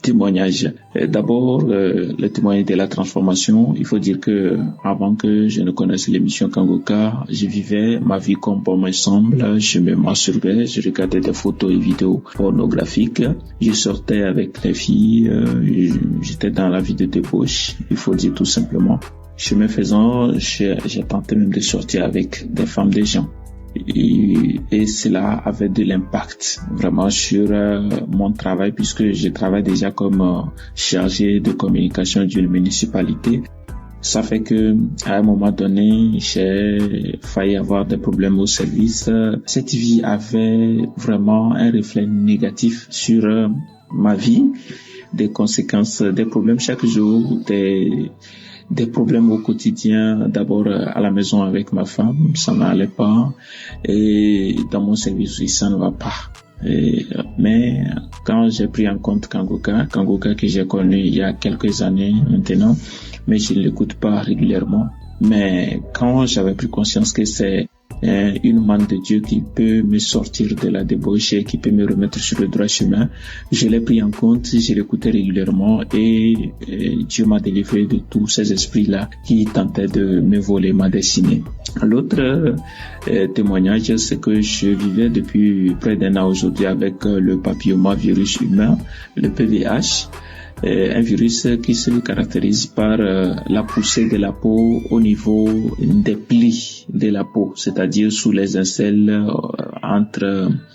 témoignages. D'abord, le témoignage de la transformation. Il faut dire que avant que je ne connaisse l'émission Kangoka, je vivais ma vie comme bon me semble. Je me masturbais, je regardais des photos et vidéos pornographiques. Je sortais avec les filles, j'étais dans la vie de débauche, il faut dire tout simplement. Chemin faisant, j'ai tenté même de sortir avec des femmes des gens. Et cela avait de l'impact vraiment sur mon travail puisque je travaille déjà comme chargé de communication d'une municipalité. Ça fait que à un moment donné, j'ai failli avoir des problèmes au service. Cette vie avait vraiment un reflet négatif sur ma vie, des conséquences, des problèmes chaque jour, des problèmes au quotidien, d'abord à la maison avec ma femme, ça n'allait pas, et dans mon service aussi, ça ne va pas. Mais quand j'ai pris en compte Kangoka que j'ai connu il y a quelques années maintenant, mais je ne l'écoute pas régulièrement, mais quand j'avais pris conscience que c'est une main de Dieu qui peut me sortir de la débauche et qui peut me remettre sur le droit chemin, je l'ai pris en compte, je l'écoutais régulièrement et Dieu m'a délivré de tous ces esprits-là qui tentaient de me voler ma destinée. L'autre témoignage, c'est que je vivais depuis près d'1 an aujourd'hui avec le papillomavirus humain, le PVH. Un virus qui se caractérise par la poussée de la peau au niveau des plis de la peau, c'est-à-dire sous les aisselles,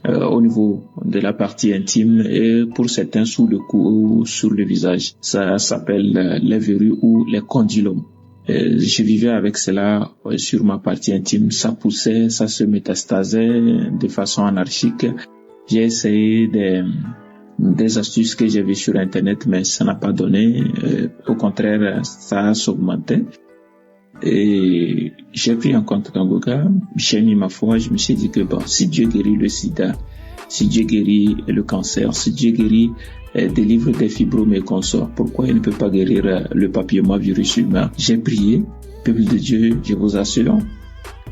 au niveau de la partie intime et pour certains sous le cou ou sur le visage. Ça s'appelle les verrues ou les condylomes. Je vivais avec cela sur ma partie intime, ça poussait, ça se métastasait de façon anarchique. J'ai essayé des astuces que j'ai vues sur Internet, mais ça n'a pas donné. Au contraire, ça s'augmentait. Et j'ai pris en compte Kangoka, j'ai mis ma foi, je me suis dit que bon, si Dieu guérit le sida, Si Dieu guérit le cancer, si Dieu guérit délivre des fibromes et consorts, pourquoi il ne peut pas guérir le papillomavirus humain? J'ai prié, peuple de Dieu, je vous assure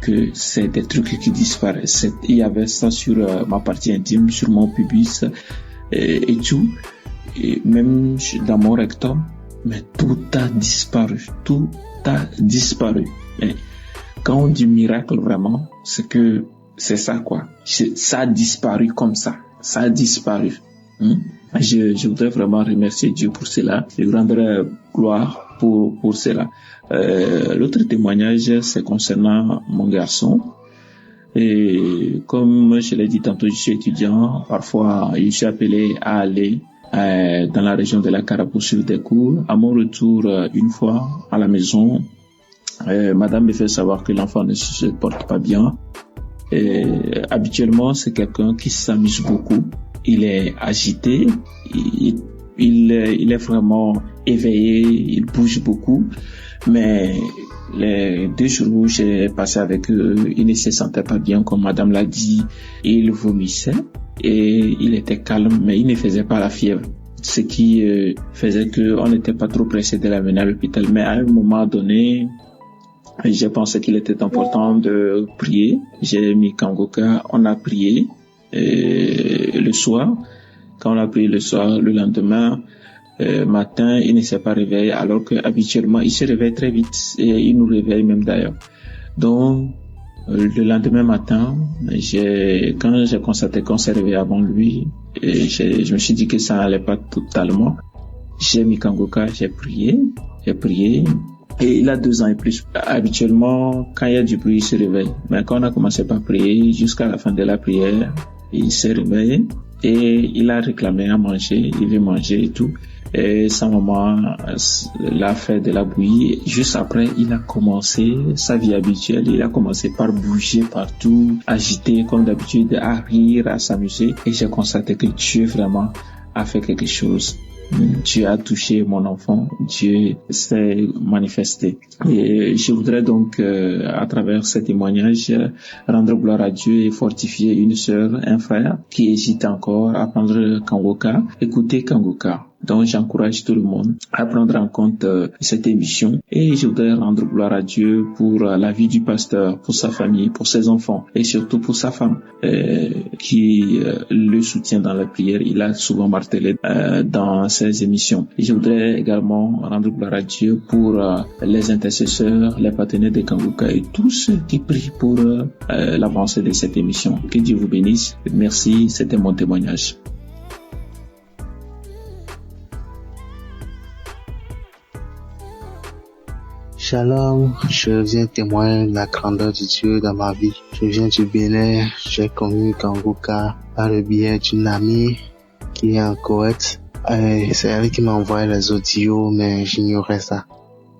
que c'est des trucs qui disparaissent. Il y avait ça sur ma partie intime, sur mon pubis et tout, et même dans mon rectum, mais tout a disparu, tout a disparu. Mais quand on dit miracle vraiment, c'est que c'est ça quoi. Ça a disparu comme ça a disparu. Je voudrais vraiment remercier Dieu pour cela. Je rendrai gloire pour cela. L'autre témoignage, c'est concernant mon garçon. Et comme je l'ai dit tantôt, je suis étudiant. Parfois, je suis appelé à aller dans la région de la Cara pour suivre des cours. À mon retour, une fois à la maison, madame me fait savoir que l'enfant ne se porte pas bien. Habituellement, c'est quelqu'un qui s'amuse beaucoup. Il est agité, il est vraiment éveillé, il bouge beaucoup. Mais les 2 jours où j'ai passé avec eux, il ne se sentait pas bien, comme madame l'a dit. Il vomissait et il était calme, mais il ne faisait pas la fièvre. Ce qui faisait qu'on n'était pas trop pressé de l'amener à l'hôpital. Mais à un moment donné, j'ai pensé qu'il était important de prier. J'ai mis Kangoka, on a prié. Le soir, quand on a prié le soir, le lendemain matin, il ne s'est pas réveillé, alors que habituellement il se réveille très vite et il nous réveille même d'ailleurs. Donc le lendemain matin, quand j'ai constaté qu'on s'est réveillé avant lui, je me suis dit que ça n'allait pas totalement. J'ai mis Kangoka, j'ai prié. Et il a 2 ans et plus. Habituellement, quand il y a du bruit, il se réveille. Mais quand on a commencé par prier, jusqu'à la fin de la prière, il s'est réveillé et il a réclamé à manger, il veut manger et tout. Et sa maman l'a fait de la bouillie. Juste après, il a commencé sa vie habituelle. Il a commencé par bouger partout, agiter comme d'habitude, à rire, à s'amuser. Et j'ai constaté que Dieu vraiment a fait quelque chose. Dieu a touché mon enfant, Dieu s'est manifesté. Et je voudrais donc, à travers ce témoignage, rendre gloire à Dieu et fortifier une sœur, un frère qui hésite encore à prendre Kangoka. Écoutez Kangoka. Donc j'encourage tout le monde à prendre en compte cette émission et je voudrais rendre gloire à Dieu pour la vie du pasteur, pour sa famille, pour ses enfants et surtout pour sa femme qui le soutient dans la prière. Il a souvent martelé dans ses émissions. Et je voudrais également rendre gloire à Dieu pour les intercesseurs, les partenaires de Kangoka et tous ceux qui prient pour l'avancée de cette émission. Que Dieu vous bénisse. Merci, c'était mon témoignage. Shalom, je viens témoigner de la grandeur de Dieu dans ma vie. Je viens du Bénin, j'ai connu Kangoka par le biais d'une amie qui est en Koweït. C'est elle qui m'a envoyé les audios, mais j'ignorais ça.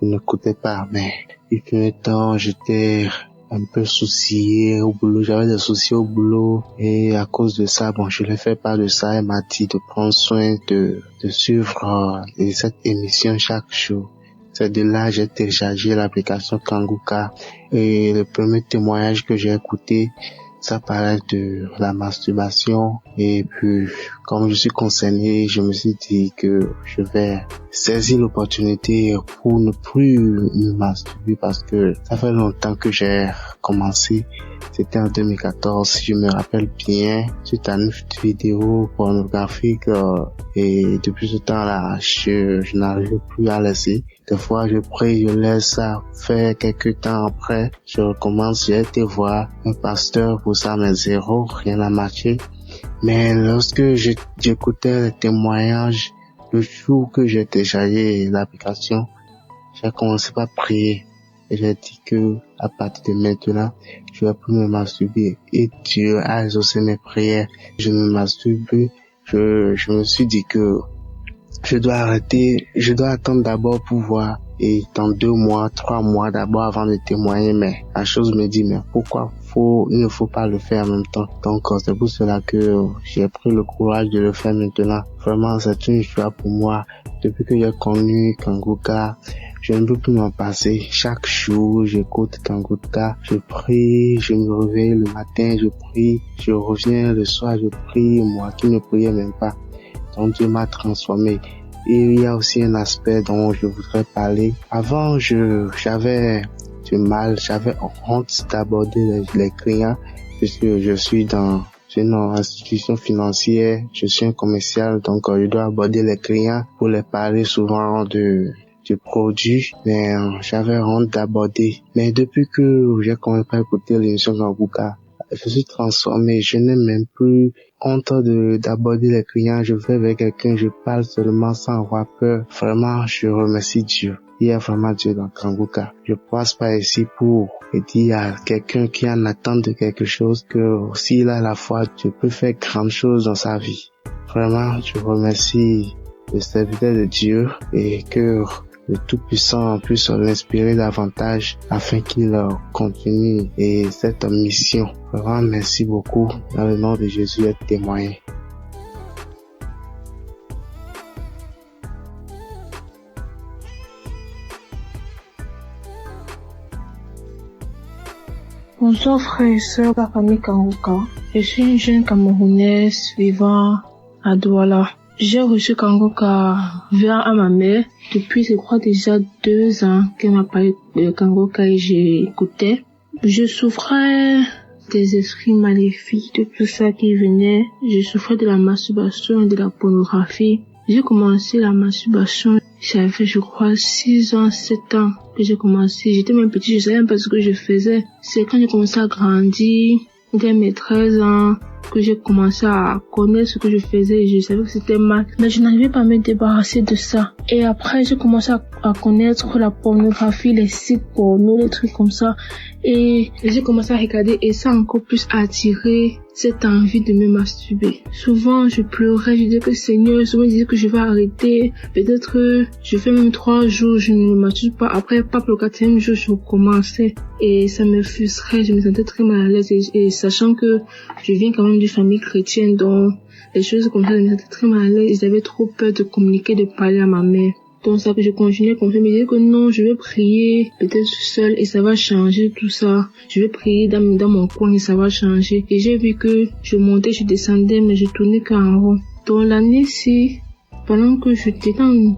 Je n'écoutais pas, mais il fut un temps, j'étais un peu soucié au boulot, j'avais des soucis au boulot et à cause de ça, je l'ai fait part de ça. Elle m'a dit de prendre soin de suivre cette émission chaque jour. C'est de là j'ai téléchargé l'application Kangoka et le premier témoignage que j'ai écouté, ça parlait de la masturbation et puis comme je suis concerné, je me suis dit que je vais saisir l'opportunité pour ne plus me masturber parce que ça fait longtemps que j'ai commencé. C'était en 2014, si je me rappelle bien, suite à une vidéo pornographique et depuis ce temps-là, je n'arrive plus à laisser. Des fois, je prie, je laisse ça faire quelques temps après, je recommence, j'ai été voir un pasteur pour ça, mais zéro, rien n'a marché. Mais lorsque j'écoutais les témoignages, le jour que j'ai téléchargé l'application, j'ai commencé par prier. Et j'ai dit que, à partir de maintenant, je vais plus me masturber. Et Dieu a exaucé mes prières. Je me masturbe. Je me suis dit que je dois arrêter. Je dois attendre d'abord pour voir. Et dans 2 mois, 3 mois d'abord avant de témoigner. Mais la chose me dit, mais pourquoi ne faut pas le faire en même temps. Donc c'est pour cela que j'ai pris le courage de le faire maintenant. Vraiment, c'est une joie pour moi. Depuis que j'ai connu Kanguka, je ne peux plus m'en passer. Chaque jour, j'écoute Kanguka, je prie, je me réveille le matin, je prie, je reviens le soir, je prie, moi qui ne priais même pas. Donc Dieu m'a transformé. Et il y a aussi un aspect dont je voudrais parler. Avant, j'avais du mal, j'avais honte d'aborder les clients, puisque je suis dans une institution financière, je suis un commercial, donc je dois aborder les clients pour les parler souvent du produit, mais j'avais honte d'aborder. Mais depuis que j'ai commencé à écouter l'émission Kanguka, je suis transformé, je n'ai même plus honte d'aborder les clients, je vais avec quelqu'un, je parle seulement sans avoir peur. Vraiment, je remercie Dieu. Il y a vraiment Dieu dans Kanguka. Je passe pas ici pour dire à quelqu'un qui en attend de quelque chose que s'il a la foi, Dieu peut faire grandes choses dans sa vie. Vraiment, je remercie le serviteur de Dieu et que le Tout-Puissant puisse l'inspirer davantage afin qu'il continue et cette mission. Vraiment, merci beaucoup. Dans le nom de Jésus, être témoigné. Bonjour frères et sœurs de la famille Kanguka. Je suis une jeune Camerounaise vivant à Douala. J'ai reçu Kanguka via à ma mère depuis, je crois, déjà 2 ans qu'elle m'a parlé de Kanguka et j'ai écouté. Je souffrais des esprits maléfiques, de tout ça qui venait. Je souffrais de la masturbation et de la pornographie. J'ai commencé la masturbation, j'avais, je crois, 6 ans, 7 ans que j'ai commencé. J'étais même petite, je savais même pas ce que je faisais. C'est quand j'ai commencé à grandir, dès mes 13 ans, que j'ai commencé à connaître ce que je faisais et je savais que c'était mal. Mais je n'arrivais pas à me débarrasser de ça. Et après, j'ai commencé à connaître la pornographie, les sites porno, les trucs comme ça. Et j'ai commencé à regarder et ça a encore plus attiré cette envie de me masturber. Souvent, je pleurais, je disais que Seigneur, souvent je disais que je vais arrêter. Peut-être je fais même 3 jours, je ne me masturbe pas. Après, pas pour le 4e jour, je recommençais. Et ça me frustrait, je me sentais très mal à l'aise. Et sachant que je viens quand même d'une famille chrétienne, donc les choses comme ça, je me sentais très mal à l'aise. J'avais trop peur de communiquer, de parler à ma mère. Donc ça que je continuais comme ça, me disais que non, je vais prier peut-être seule et ça va changer tout ça. Je vais prier dans mon coin et ça va changer. Et j'ai vu que je montais, je descendais, mais je tournais qu'en rond. Donc l'année-ci, pendant que j'étais en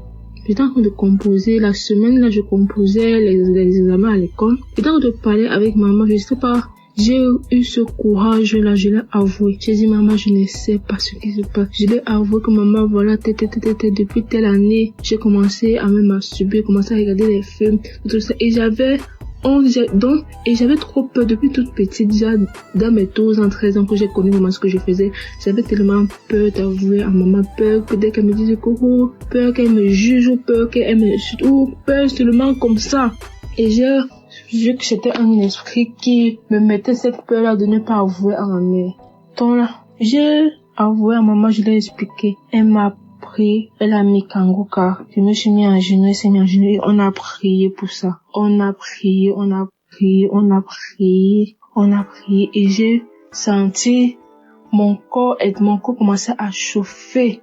train de composer, la semaine là, je composais les examens à l'école. J'étais en train de parler avec maman, je sais pas. J'ai eu ce courage-là, je l'ai avoué. J'ai dit, maman, je ne sais pas ce qui se passe. Je l'ai avoué que maman, voilà, depuis telle année, j'ai commencé à me masturber, commencé à regarder les films, tout ça. Et j'avais trop peur depuis toute petite, déjà dans mes 12 ans, 13 ans que j'ai connu vraiment ce que je faisais. J'avais tellement peur d'avouer à maman, peur que dès qu'elle me dise coucou, peur qu'elle me juge, ou peur qu'elle me, ou peur seulement comme ça. Et j'ai vu que c'était un esprit qui me mettait cette peur-là de ne pas avouer à ma mère. Donc là, j'ai avoué à maman, je l'ai expliqué. Elle m'a pris, elle a mis Kanguka. Je me suis mis en genoux, elle s'est mis en genoux et on a prié pour ça. On a prié et j'ai senti mon corps commençait à chauffer.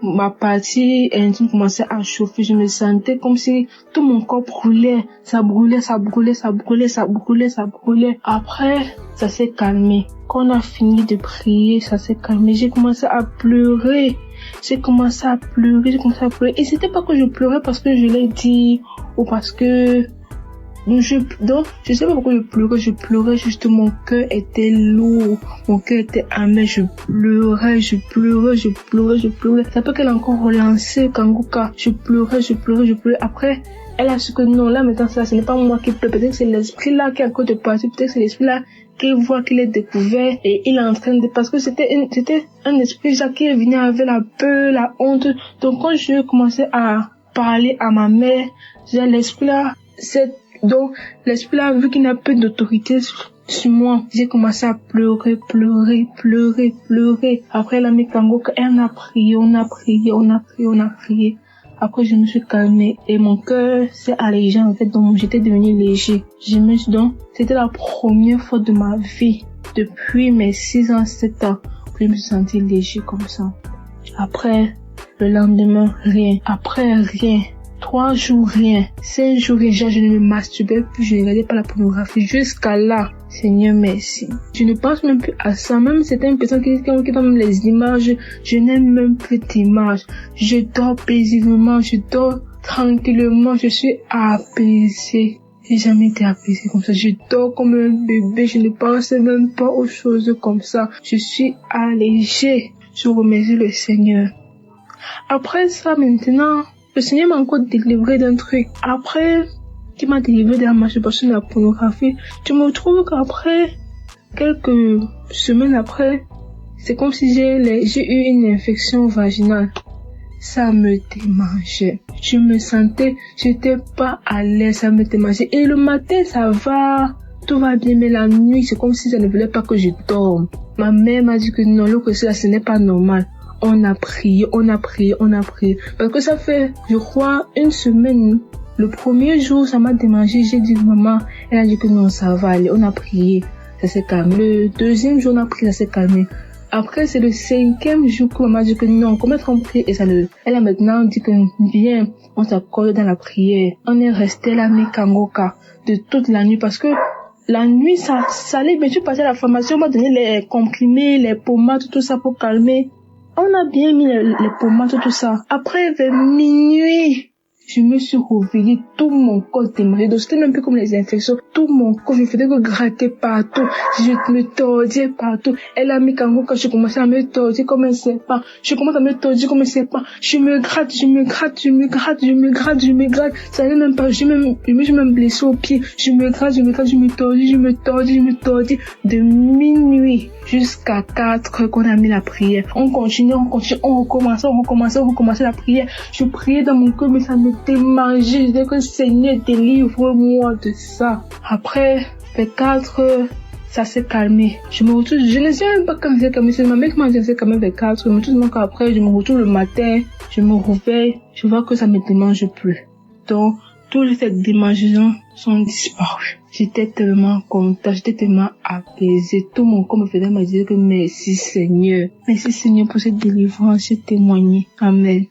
Ma partie intime commençait à chauffer. Je me sentais comme si tout mon corps brûlait. Ça brûlait. Après, ça s'est calmé. Quand on a fini de prier, ça s'est calmé. J'ai commencé à pleurer. Et c'était pas que je pleurais parce que je l'ai dit ou parce que je sais pas pourquoi je pleurais juste, mon cœur était lourd, mon cœur était amer, je pleurais. C'est pas qu'elle a encore relancé Kanguka, je pleurais. Après, elle a su que non, là maintenant ça, ce n'est pas moi qui pleure, peut-être que c'est l'esprit là qui est encore de partir, peut-être que c'est l'esprit là qui voit qu'il est découvert et il est en train de, parce que c'était un esprit là qui venait avec la peur, la honte. Donc quand je commençais à parler à ma mère, l'esprit là, donc, l'esprit là, vu qu'il n'a plus d'autorité sur moi, j'ai commencé à pleurer. Après, elle a mis Kanguka, on a prié. Après, je me suis calmée et mon cœur s'est allégé, en fait, donc j'étais devenue léger. C'était la première fois de ma vie, depuis mes 6 ans, 7 ans, que je me suis sentie léger comme ça. Après, le lendemain, rien. Après, rien. 3 jours, rien. 5 jours, déjà, je ne me masturbais plus, je ne regardais pas la pornographie. Jusqu'à là, Seigneur, merci. Je ne pense même plus à ça. Même certaines personnes qui donnent les images, je n'aime même plus d'images. Je dors paisiblement, je dors tranquillement, je suis apaisée. J'ai jamais été apaisée comme ça. Je dors comme un bébé, je ne pense même pas aux choses comme ça. Je suis allégée. Je remercie le Seigneur. Après ça, maintenant, le Seigneur m'a encore délivré d'un truc. Après qu'il m'a délivré de la masturbation de la pornographie, je me retrouve qu'après, quelques semaines après, c'est comme si j'ai eu une infection vaginale. Ça me démangeait. Je me sentais, j'étais pas à l'aise, ça me démangeait. Et le matin, ça va, tout va bien, mais la nuit, c'est comme si ça ne voulait pas que je dorme. Ma mère m'a dit que non, ce n'est pas normal. On a prié. Parce que ça fait, je crois, 1 semaine. Le premier jour, ça m'a démangé. J'ai dit, maman, elle a dit que non, ça va aller. On a prié. Ça s'est calmé. Le deuxième jour, on a prié, ça s'est calmé. Après, c'est le 5e jour que maman a dit que non, comment on prie et ça le, elle a maintenant dit que viens, on s'accorde dans la prière. On est resté là, mais Kangoka, de toute la nuit parce que la nuit, ça allait. Je suis passée à la pharmacie, on m'a donné les comprimés, les pommades, tout ça pour calmer. On a bien mis les pommades, tout ça. Après, vers minuit, je me suis réveillée, tout mon corps démarré. Donc, c'était même plus comme les infections. Tout mon corps, je faisais que gratter partout. Je me tordais partout. Elle a mis quand je commençais à me tordre comme un serpent. Je commence à me tordre comme un serpent. Je me gratte. Ça n'allait même pas. Je me suis même blessée au pied. Je me gratte, je me tordis. De minuit jusqu'à 4 heures qu'on a mis la prière. On continue, on recommençait la prière. Je priais dans mon cœur, mais ça me démangeait. Je disais que Seigneur, délivre-moi de ça. Après, vers 4 heures, ça s'est calmé. Je me retrouve, je ne sais même pas quand c'est calmé. C'est ma mère qui m'a dit que c'est quand même vers 4 heures. Mais tout le monde qu'après, je me retrouve le matin, je me réveille, je vois que ça me démange plus. Donc, toutes ces démangeaisons sont disparues. J'étais tellement contente, j'étais tellement apaisée. Tout mon corps me faisait me dire que merci Seigneur. Merci Seigneur pour cette délivrance, j'ai témoigné. Amen.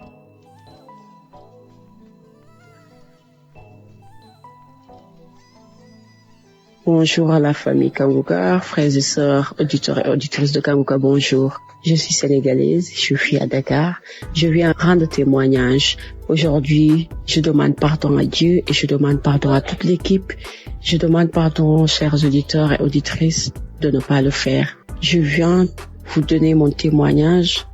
Bonjour à la famille Kangoka, frères et sœurs, auditeurs et auditrices de Kangoka, bonjour. Je suis sénégalaise, je suis à Dakar. Je viens rendre témoignage. Aujourd'hui, je demande pardon à Dieu et je demande pardon à toute l'équipe. Je demande pardon, chers auditeurs et auditrices, de ne pas le faire. Je viens vous donner mon témoignage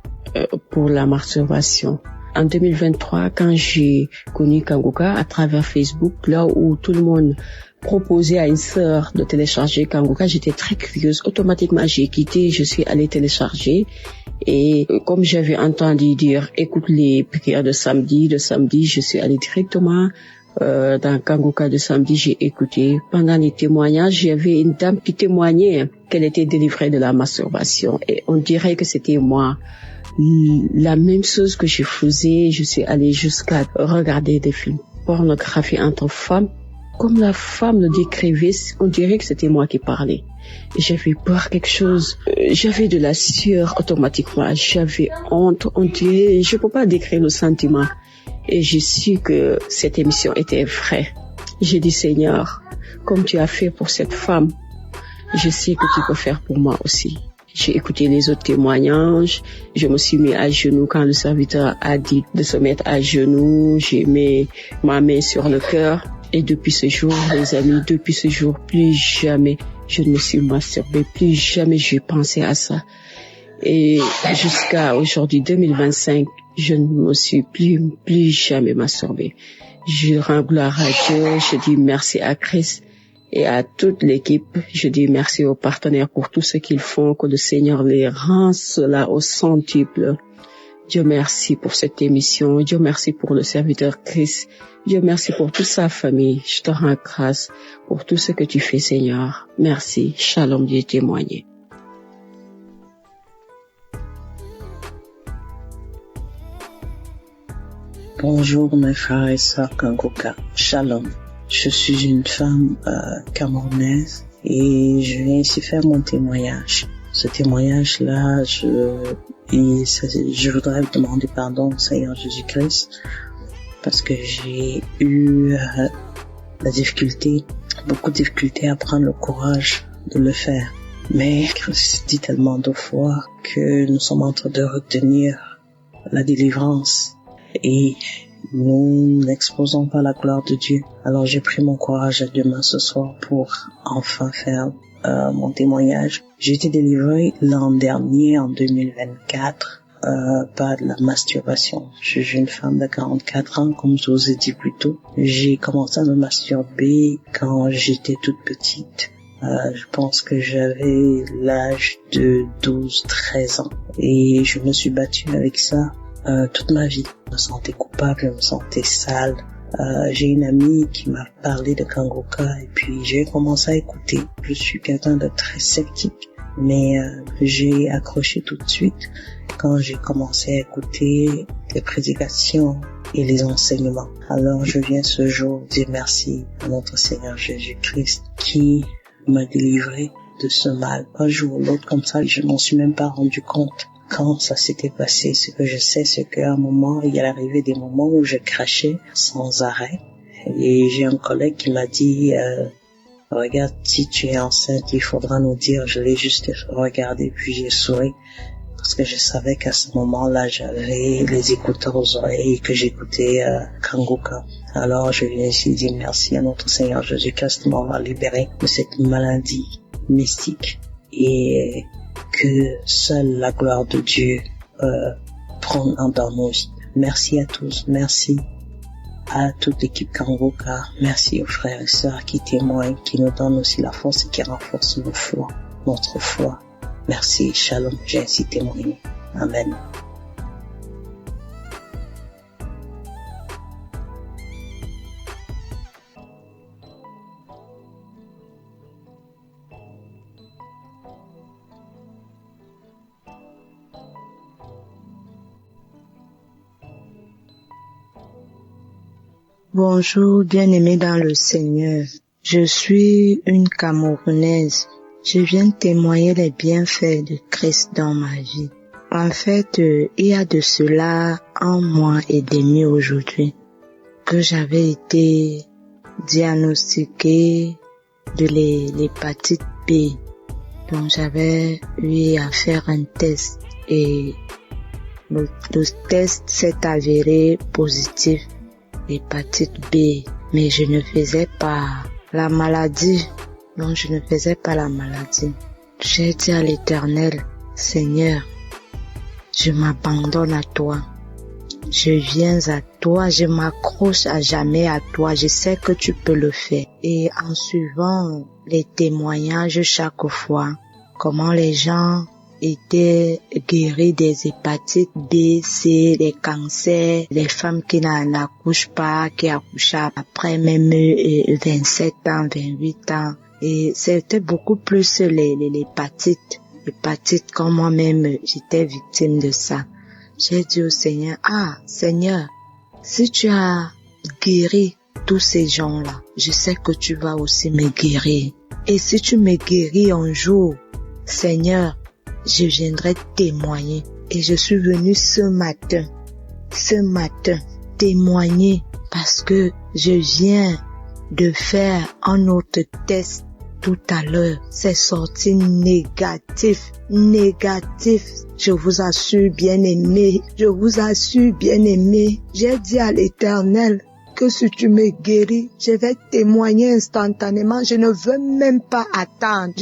pour la masturbation. En 2023, quand j'ai connu Kangoka à travers Facebook, là où tout le monde proposait à une sœur de télécharger Kangoka, j'étais très curieuse. Automatiquement, j'ai quitté, je suis allée télécharger. Et comme j'avais entendu dire, écoute les prières de samedi, je suis allée directement dans Kangoka de samedi, j'ai écouté. Pendant les témoignages, il y avait une dame qui témoignait qu'elle était délivrée de la masturbation. Et on dirait que c'était moi. La même chose que je faisais, je suis allée jusqu'à regarder des films pornographiques entre femmes. Comme la femme le décrivait, on dirait que c'était moi qui parlais. J'avais peur quelque chose. J'avais de la sueur automatiquement. J'avais honte. On dirait, je peux pas décrire le sentiment. Et j'ai su que cette émission était vraie. J'ai dit, Seigneur, comme tu as fait pour cette femme, je sais que tu peux faire pour moi aussi. J'ai écouté les autres témoignages. Je me suis mis à genoux quand le serviteur a dit de se mettre à genoux. J'ai mis ma main sur le cœur. Et depuis ce jour, les amis, plus jamais je ne me suis masturbée, plus jamais j'ai pensé à ça. Et jusqu'à aujourd'hui, 2025, je ne me suis plus jamais masturbée. Je rends gloire à Dieu, je dis merci à Christ et à toute l'équipe. Je dis merci aux partenaires pour tout ce qu'ils font, que le Seigneur les rend cela au centuple. Dieu merci pour cette émission. Dieu merci pour le serviteur Christ. Dieu merci pour toute sa famille. Je te rends grâce pour tout ce que tu fais, Seigneur. Merci. Shalom, Dieu témoigné. Bonjour mes frères et sœurs Kangoka. Shalom. Je suis une femme camerounaise et je viens ici faire mon témoignage. Ce témoignage-là, je voudrais demander pardon au Seigneur Jésus-Christ parce que j'ai eu beaucoup de difficultés à prendre le courage de le faire. Mais Christ dit tellement de fois que nous sommes en train de retenir la délivrance et nous n'exposons pas la gloire de Dieu. Alors j'ai pris mon courage à deux mains ce soir pour enfin faire mon témoignage. J'ai été délivrée l'an dernier, en 2024, par de la masturbation. Je suis une femme de 44 ans, comme je vous ai dit plus tôt. J'ai commencé à me masturber quand j'étais toute petite. Je pense que j'avais l'âge de 12-13 ans. Et je me suis battue avec ça toute ma vie. Je me sentais coupable, je me sentais sale. J'ai une amie qui m'a parlé de Kangoka et puis j'ai commencé à écouter. Je suis quelqu'un de très sceptique, mais j'ai accroché tout de suite quand j'ai commencé à écouter les prédications et les enseignements. Alors je viens ce jour dire merci à notre Seigneur Jésus-Christ qui m'a délivré de ce mal. Un jour ou l'autre comme ça, je m'en suis même pas rendu compte quand ça s'était passé. Ce que je sais, c'est qu'à un moment, il y a arrivé des moments où je crachais sans arrêt. Et j'ai un collègue qui m'a dit, regarde, si tu es enceinte, il faudra nous dire. Je l'ai juste regardé, puis j'ai souri. Parce que je savais qu'à ce moment-là, j'avais les écouteurs aux oreilles et que j'écoutais Kangoka. Alors, je viens ici dire merci à notre Seigneur Jésus-Christ de m'avoir libéré de cette maladie mystique et que seule la gloire de Dieu prend dans nos vies. Merci à tous, merci à toute l'équipe Kangoka, merci aux frères et sœurs qui témoignent, qui nous donnent aussi la force et qui renforcent notre foi. Merci, shalom, j'ai ainsi témoigné. Amen. Bonjour, bien-aimés dans le Seigneur. Je suis une Camerounaise. Je viens témoigner les bienfaits de Christ dans ma vie. En fait, il y a de cela 1 mois et demi aujourd'hui que j'avais été diagnostiquée de l'hépatite B. Donc j'avais eu à faire un test et le test s'est avéré positif, hépatite B, mais je ne faisais pas la maladie. Non, je ne faisais pas la maladie. J'ai dit à l'Éternel, Seigneur, je m'abandonne à toi. Je viens à toi, je m'accroche à jamais à toi. Je sais que tu peux le faire. Et en suivant les témoignages chaque fois, comment les gens étaient guéris des hépatites B, C, des cancers, les femmes qui n'accouchent pas, qui accouchent après même 27 ans, 28 ans. Et c'était beaucoup plus l'hépatite comme moi-même, j'étais victime de ça. J'ai dit au Seigneur, Seigneur, si tu as guéri tous ces gens-là, je sais que tu vas aussi me guérir. Et si tu me guéris un jour, Seigneur, je viendrai témoigner. Et je suis venue ce matin, témoigner parce que je viens de faire un autre test tout à l'heure. C'est sorti négatif. Je vous assure, bien-aimé. J'ai dit à l'Éternel que si tu me guéris, je vais témoigner instantanément. Je ne veux même pas attendre.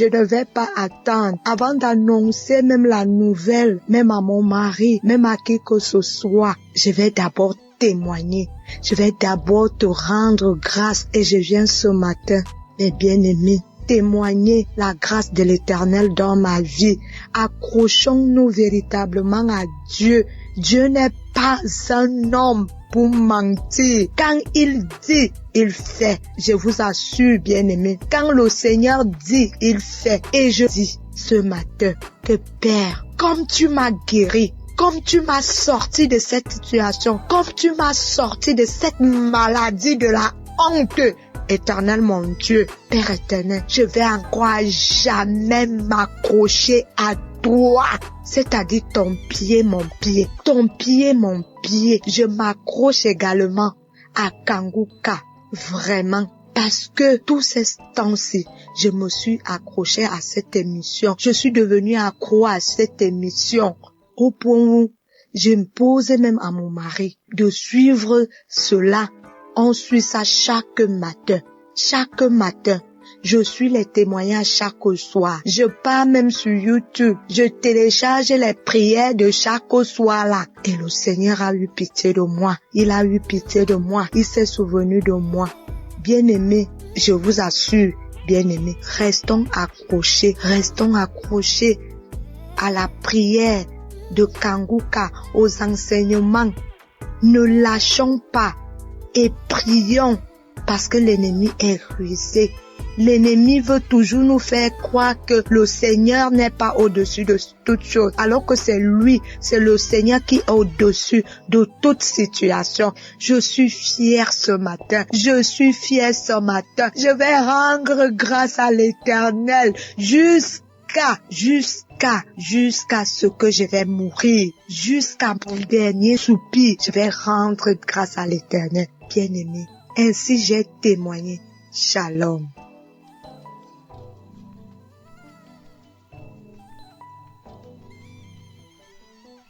Avant d'annoncer même la nouvelle, même à mon mari, même à qui que ce soit. Je vais d'abord témoigner. Je vais d'abord te rendre grâce et je viens ce matin, mes bien-aimés, témoigner la grâce de l'Éternel dans ma vie. Accrochons-nous véritablement à Dieu. Dieu n'est pas un homme pour mentir. Quand il dit, il fait. Je vous assure, bien-aimés, quand le Seigneur dit, il fait. Et je dis ce matin que Père, comme tu m'as guéri comme tu m'as sorti de cette situation, comme tu m'as sorti de cette maladie de la honte. Éternel mon Dieu, Père éternel, je vais encore à jamais m'accrocher à toi, c'est-à-dire ton pied, mon pied, ton pied, mon pied. Je m'accroche également à Kanguka, vraiment. Parce que tous ces temps-ci, je me suis accroché à cette émission. Je suis devenu accro à cette émission. Au point où je me posais même à mon mari de suivre cela. On suit ça chaque matin. Chaque matin. Je suis les témoignages chaque soir. Je pars même sur YouTube. Je télécharge les prières de chaque soir là. Et le Seigneur a eu pitié de moi. Il a eu pitié de moi. Il s'est souvenu de moi. Bien-aimés, je vous assure, bien-aimés, restons accrochés à la prière de Kanguka, aux enseignements. Ne lâchons pas et prions parce que l'ennemi est rusé. L'ennemi veut toujours nous faire croire que le Seigneur n'est pas au-dessus de toute chose, alors que c'est lui, c'est le Seigneur qui est au-dessus de toute situation. Je suis fière ce matin. Je suis fière ce matin. Je vais rendre grâce à l'Éternel jusqu'à ce que je vais mourir, jusqu'à mon dernier soupir. Je vais rendre grâce à l'Éternel. Bien-aimé, ainsi j'ai témoigné. Shalom.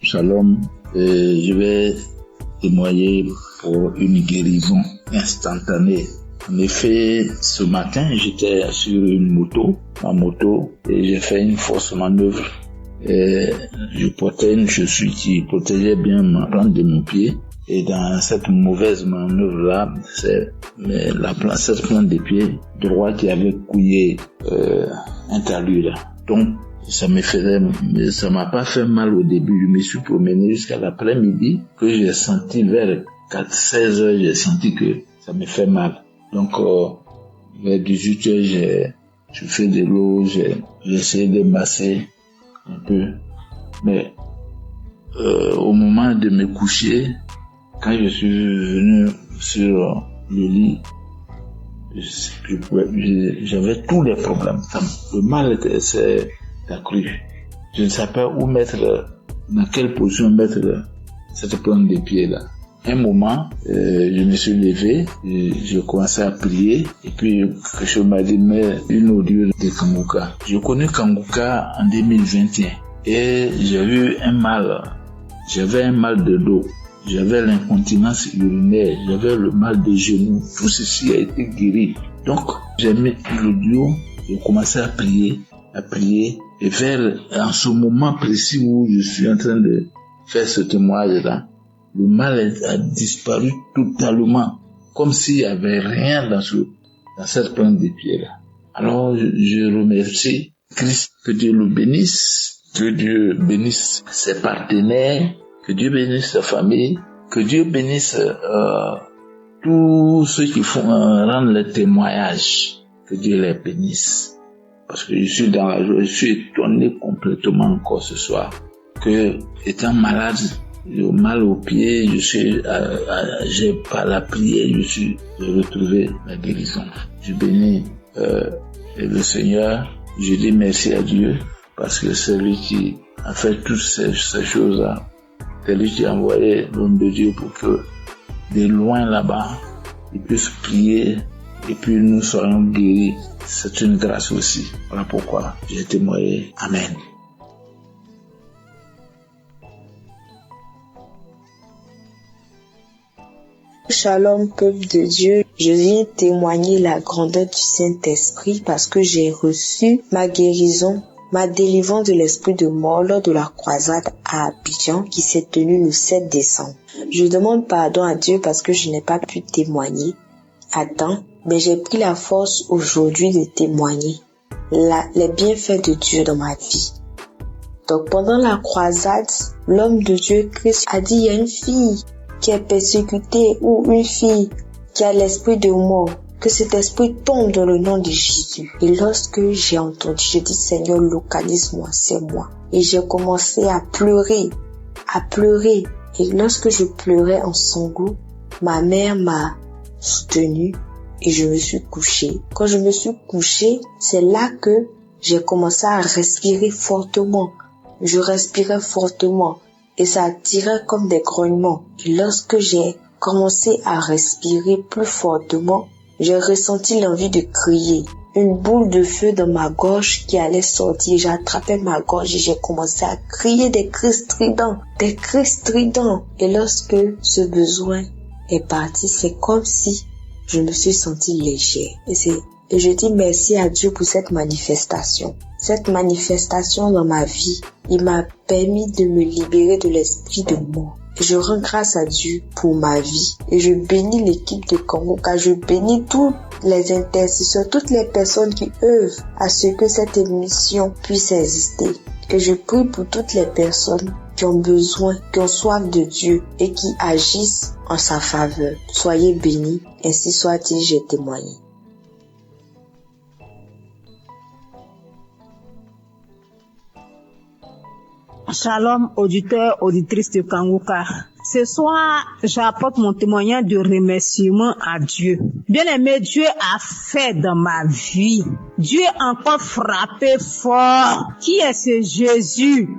Shalom, je vais témoigner pour une guérison instantanée. En effet, ce matin, j'étais sur ma moto, et j'ai fait une fausse manœuvre. Et je portais une chaussure qui protégeait bien ma plante de mon pied. Et dans cette mauvaise manœuvre-là, c'est cette plante de pied droit qui avait couillé un talus là. Donc, ça m'a pas fait mal au début. Je me suis promené jusqu'à l'après-midi que j'ai senti vers 16 heures, j'ai senti que ça me fait mal. Donc, vers 18 heures, j'ai fait de l'eau, j'ai essayé de masser un peu. Mais, au moment de me coucher, quand je suis venu sur le lit, j'avais tous les problèmes. Le mal s'est accru. Je ne savais pas dans quelle position mettre cette plante de pied là. Un moment, je me suis levé, j'ai commencé à prier, et puis quelque chose m'a dit, mais une audio de Kanguka. Je connais Kanguka en 2021, et j'ai eu j'avais un mal de dos. J'avais l'incontinence urinaire, j'avais le mal de genoux, tout ceci a été guéri. Donc, j'ai mis l'audio, j'ai commencé à prier, et en ce moment précis où je suis en train de faire ce témoignage-là, le mal a disparu totalement, comme s'il n'y avait rien dans cette plante de pied-là. Alors, je remercie Christ, que Dieu le bénisse, que Dieu bénisse ses partenaires, que Dieu bénisse sa famille, que Dieu bénisse tous ceux qui rendent le témoignage, que Dieu les bénisse. Parce que je suis dans la joie, je suis étonné complètement encore ce soir que, étant malade, j'ai mal au pied, j'ai par la prière, j'ai retrouvé la guérison. Je bénis le Seigneur, je dis merci à Dieu, parce que c'est lui qui a fait toutes ces choses-là. C'est lui qui a envoyé l'homme de Dieu pour que, de loin là-bas, il puisse prier et puis nous soyons guéris. C'est une grâce aussi. Voilà pourquoi j'ai témoigné. Amen. Shalom, peuple de Dieu. Je viens témoigner la grandeur du Saint-Esprit parce que j'ai reçu ma guérison, ma délivrance de l'esprit de mort lors de la croisade à Abidjan qui s'est tenue le 7 décembre. Je demande pardon à Dieu parce que je n'ai pas pu témoigner à temps, mais j'ai pris la force aujourd'hui de témoigner les bienfaits de Dieu dans ma vie. Donc pendant la croisade, l'homme de Dieu Christ a dit, il y a une fille qui est persécutée ou une fille qui a l'esprit de mort, que cet esprit tombe dans le nom de Jésus. Et lorsque j'ai entendu, j'ai dit, Seigneur, localise-moi, c'est moi. Et j'ai commencé à pleurer, à pleurer. Et lorsque je pleurais en sanglots, ma mère m'a soutenue et je me suis couchée. Quand je me suis couchée, c'est là que j'ai commencé à respirer fortement. Je respirais fortement et ça tirait comme des grognements. Et lorsque j'ai commencé à respirer plus fortement, j'ai ressenti l'envie de crier. Une boule de feu dans ma gorge qui allait sortir. J'ai attrapé ma gorge et j'ai commencé à crier des cris stridents. Et lorsque ce besoin est parti, c'est comme si je me suis sentie légère. Et je dis merci à Dieu pour cette manifestation. Cette manifestation dans ma vie, il m'a permis de me libérer de l'esprit de mort. Et je rends grâce à Dieu pour ma vie. Et je bénis l'équipe de Kangoka. Je bénis tous les intercesseurs, toutes les personnes qui œuvrent à ce que cette émission puisse exister. Et je prie pour toutes les personnes qui ont besoin, qui ont soif de Dieu et qui agissent en sa faveur. Soyez bénis, ainsi soit-il, j'ai témoigné. Shalom, auditeurs, auditrices de Kangoka. Ce soir, j'apporte mon témoignage de remerciement à Dieu. Bien-aimé, Dieu a fait dans ma vie. Dieu a encore frappé fort. Qui est ce Jésus?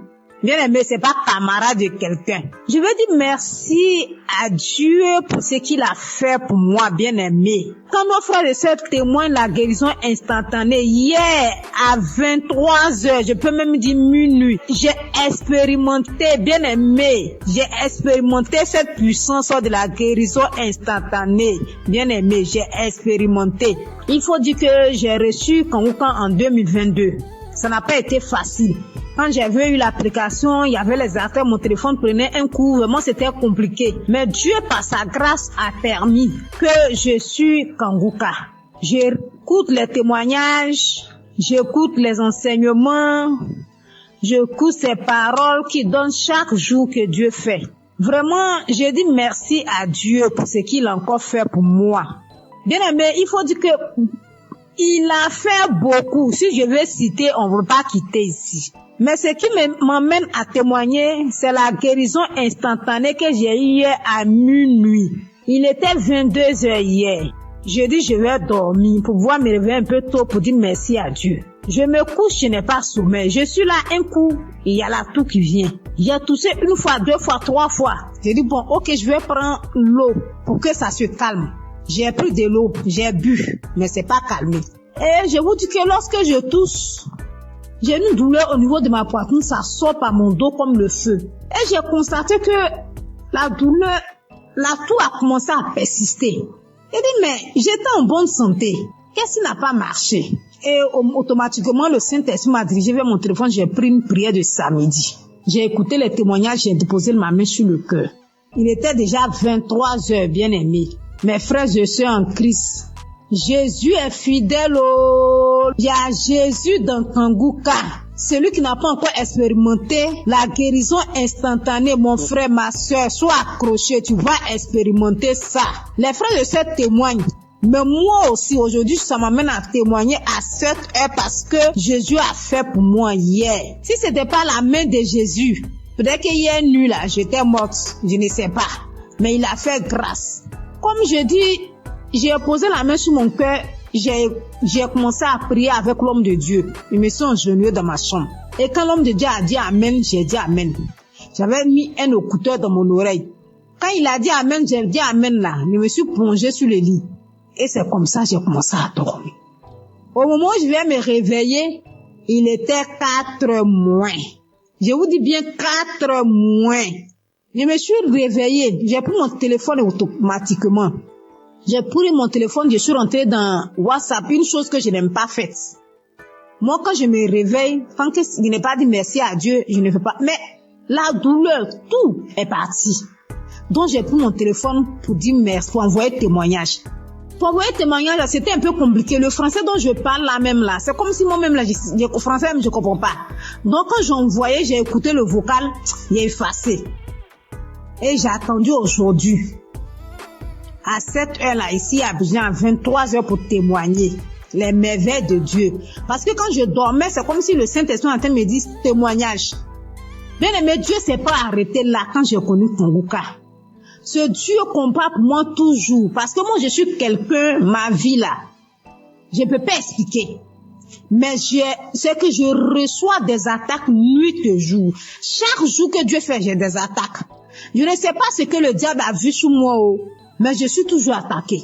Bien-aimé, c'est pas camarade de quelqu'un. Je veux dire merci à Dieu pour ce qu'il a fait pour moi, bien-aimé. Quand nos frères et sœurs témoignent la guérison instantanée, hier à 23h, je peux même dire minuit, j'ai expérimenté, bien-aimé, j'ai expérimenté cette puissance de la guérison instantanée. Bien-aimé, j'ai expérimenté. Il faut dire que j'ai reçu Kangoka en 2022. Ça n'a pas été facile. Quand j'avais eu l'application, il y avait les affaires, mon téléphone prenait un coup, vraiment c'était compliqué. Mais Dieu, par sa grâce, a permis que je suis Kangoka. J'écoute les témoignages, j'écoute les enseignements, j'écoute ces paroles qui donnent chaque jour que Dieu fait. Vraiment, je dis merci à Dieu pour ce qu'il a encore fait pour moi. Bien aimé, il faut dire que il a fait beaucoup. Si je veux citer, on ne veut pas quitter ici. Mais ce qui m'emmène à témoigner, c'est la guérison instantanée que j'ai eue hier à minuit. Il était 22h hier. Je dis je vais dormir pour pouvoir me réveiller un peu tôt pour dire merci à Dieu. Je me couche, je n'ai pas sommeil. Je suis là un coup, il y a la toux qui vient. J'ai toussé une fois, deux fois, trois fois. J'ai dit bon, ok, je vais prendre l'eau pour que ça se calme. J'ai pris de l'eau, j'ai bu, mais c'est pas calmé. Et je vous dis que lorsque je tousse, j'ai une douleur au niveau de ma poitrine, ça sort par mon dos comme le feu. Et j'ai constaté que la douleur, la toux a commencé à persister. J'ai dit, mais j'étais en bonne santé. Qu'est-ce qui n'a pas marché? Et automatiquement, le Saint-Esprit m'a dirigé vers mon téléphone, j'ai pris une prière de samedi. J'ai écouté les témoignages, j'ai déposé ma main sur le cœur. Il était déjà 23h, bien aimé. Mes frères et sœurs en Christ, Jésus est fidèle. Il y a Jésus dans Kangoka. Celui qui n'a pas encore expérimenté la guérison instantanée, mon frère, ma sœur, sois accroché, tu vas expérimenter ça. Les frères et sœurs témoignent. Mais moi aussi, aujourd'hui, ça m'amène à témoigner à cette heure parce que Jésus a fait pour moi hier. Si c'était pas la main de Jésus, peut-être qu'hier nuit là, j'étais morte, je ne sais pas. Mais il a fait grâce. Comme je dis, j'ai posé la main sur mon cœur, j'ai commencé à prier avec l'homme de Dieu. Il me suis agenouillé dans ma chambre. Et quand l'homme de Dieu a dit Amen, j'ai dit Amen. J'avais mis un écouteur dans mon oreille. Quand il a dit Amen, j'ai dit Amen là. Je me suis plongé sur le lit. Et c'est comme ça que j'ai commencé à dormir. Au moment où je vais me réveiller, il était 4 moins. Je vous dis bien 4 moins. Je me suis réveillée. J'ai pris mon téléphone automatiquement. J'ai pris mon téléphone, je suis rentrée dans WhatsApp, une chose que je n'aime pas faite. Moi, quand je me réveille, tant que je n'ai pas dit merci à Dieu, je ne fais pas. Mais la douleur, tout est parti. Donc, j'ai pris mon téléphone pour dire merci, pour envoyer témoignage. Pour envoyer témoignage, c'était un peu compliqué. Le français dont je parle là même là, c'est comme si moi-même là, le français même je comprends pas. Donc, quand j'envoyais, j'ai écouté le vocal, j'ai effacé. Et j'ai attendu aujourd'hui. À cette heure-là, ici à Abidjan, à 23h pour témoigner les merveilles de Dieu. Parce que quand je dormais, c'est comme si le Saint-Esprit en train de me dire témoignage. Bien aimé, Dieu s'est pas arrêté là quand j'ai connu Kanguka. Ce Dieu combat pour moi toujours. Parce que moi, je suis quelqu'un, ma vie là, je peux pas expliquer. Mais c'est que je reçois des attaques nuit et jour. Chaque jour que Dieu fait, j'ai des attaques. Je ne sais pas ce que le diable a vu sur moi, mais je suis toujours attaquée.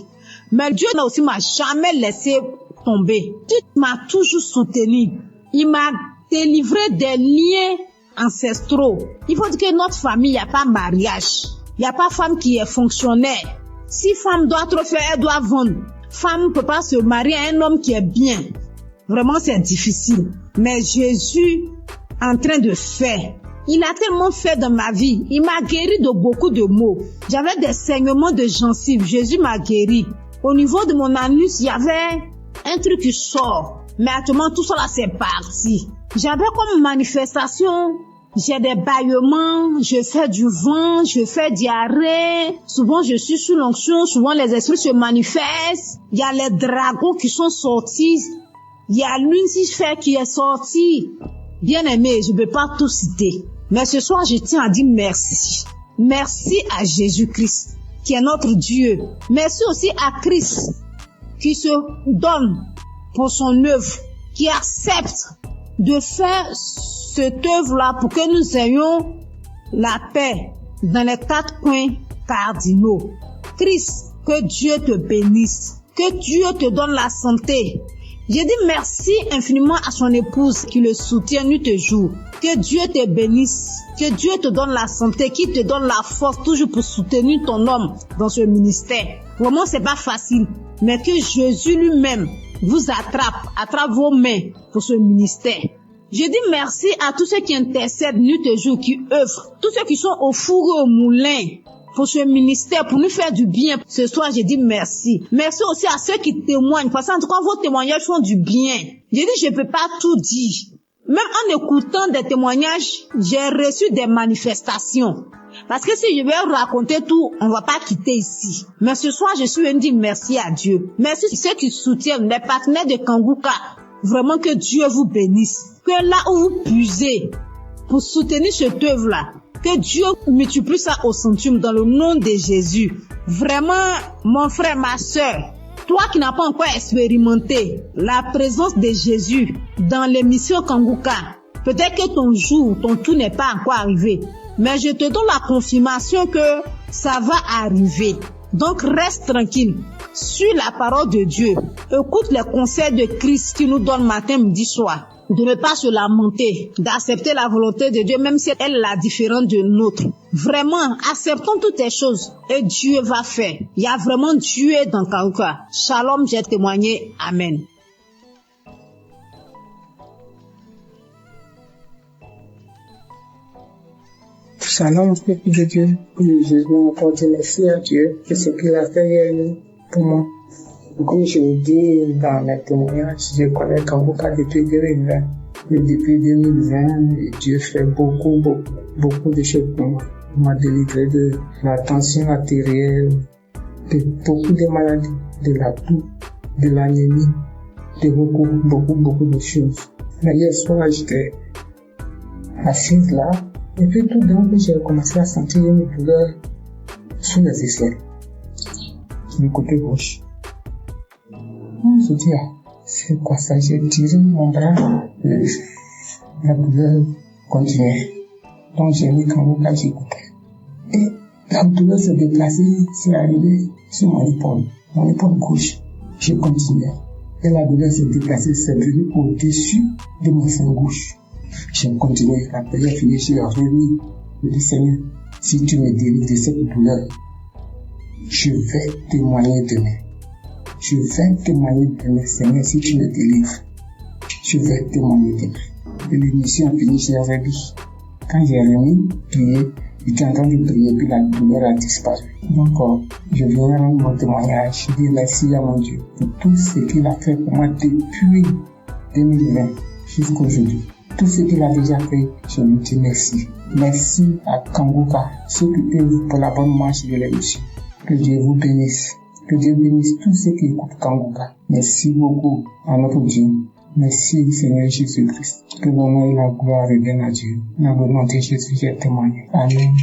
Mais Dieu aussi m'a jamais laissé tomber. Dieu m'a toujours soutenu. Il m'a délivré des liens ancestraux. Il faut dire que notre famille, il n'y a pas mariage. Il n'y a pas femme qui est fonctionnaire. Si femme doit trop faire, elle doit vendre. Femme ne peut pas se marier à un homme qui est bien. Vraiment, c'est difficile. Mais Jésus, en train de faire, il a tellement fait dans ma vie. Il m'a guéri de beaucoup de maux. J'avais des saignements de gencives. Jésus m'a guéri. Au niveau de mon anus, il y avait un truc qui sort. Mais actuellement, tout ça là, c'est parti. J'avais comme manifestation, j'ai des bâillements, je fais du vent, je fais diarrhée. Souvent, je suis sous l'onction. Souvent, les esprits se manifestent. Il y a les dragons qui sont sortis. Il y a Lucifer qui est sorti. Bien aimé, je ne peux pas tout citer. Mais ce soir, je tiens à dire merci. Merci à Jésus-Christ, qui est notre Dieu. Merci aussi à Christ, qui se donne pour son œuvre, qui accepte de faire cette œuvre-là pour que nous ayons la paix dans les 4 coins cardinaux. Christ, que Dieu te bénisse. Que Dieu te donne la santé. J'ai dit merci infiniment à son épouse qui le soutient nuit et jour. Que Dieu te bénisse. Que Dieu te donne la santé, qui te donne la force toujours pour soutenir ton homme dans ce ministère. Vraiment, c'est pas facile. Mais que Jésus lui-même vous attrape vos mains pour ce ministère. Je dis merci à tous ceux qui intercèdent nuit et jour, qui œuvrent. Tous ceux qui sont au four et au moulin pour ce ministère, pour nous faire du bien. Ce soir, je dis merci. Merci aussi à ceux qui témoignent. Parce qu'en tout cas, vos témoignages font du bien. Je dis, je peux pas tout dire. Même en écoutant des témoignages, j'ai reçu des manifestations. Parce que si je vais raconter tout, on va pas quitter ici. Mais ce soir, je suis venu dire merci à Dieu. Merci à ceux qui soutiennent, les partenaires de Kanguka. Vraiment que Dieu vous bénisse. Que là où vous puisez pour soutenir cette œuvre-là, que Dieu multiplie ça au centuple dans le nom de Jésus. Vraiment, mon frère, ma soeur, toi qui n'as pas encore expérimenté la présence de Jésus dans l'émission Kanguka, peut-être que ton jour, ton tour n'est pas encore arrivé. Mais je te donne la confirmation que ça va arriver. Donc reste tranquille. Suis la parole de Dieu. Écoute les conseils de Christ qui nous donne matin, midi, soir. De ne pas se lamenter, d'accepter la volonté de Dieu, même si elle est la différente de nôtre. Vraiment, acceptons toutes les choses et Dieu va faire. Il y a vraiment Dieu dans Kanguka. Shalom, j'ai témoigné. Amen. Shalom, peuple de Dieu. Je viens encore dire merci à Dieu de ce qu'il a fait pour moi. Comme je le dis dans mes témoignages, je connais Kanguka depuis 2020. Et depuis 2020, Dieu fait beaucoup de choses pour moi. Il m'a délivré de la tension artérielle, de beaucoup de maladies, de la toux, de l'anémie, de beaucoup de choses. Mais hier soir, j'étais assise là, et puis tout d'un coup, j'ai commencé à sentir une douleur sous les aisselles, sur le côté gauche. Je dis, c'est quoi ça? J'ai tiré mon bras, la douleur continuait. Donc j'ai mis Kanguka, j'écoutais. Et la douleur s'est déplacée, c'est arrivé sur mon épaule gauche. J'ai continué. Et la douleur s'est déplacée, c'est venu au-dessus de mon sein gauche. J'ai continué. Après j'ai fini, j'ai remis. Je dis, Seigneur, si tu me délivres de cette douleur, je vais témoigner demain. Je vais témoigner demain, Seigneur, si tu me délivres. Je vais témoigner demain. Et l'émission a fini, j'ai remis. Quand j'ai remis, prié, j'étais en train de prier, puis la douleur a disparu. Donc, je viens rendre mon témoignage. Je dis merci à mon Dieu pour tout ce qu'il a fait pour moi depuis 2020 jusqu'à aujourd'hui. Tout ce qu'il a déjà fait, je lui dis merci. Merci à Kanguka, ceux qui œuvrent pour la bonne marche de l'émission. Que Dieu vous bénisse. Que Dieu bénisse tous ceux qui écoutent Kanguka. Merci beaucoup à notre Dieu. Merci Seigneur Jésus-Christ. Que l'honneur et la gloire reviennent à Dieu. Dans le nom de Jésus, j'ai témoigné. Amen.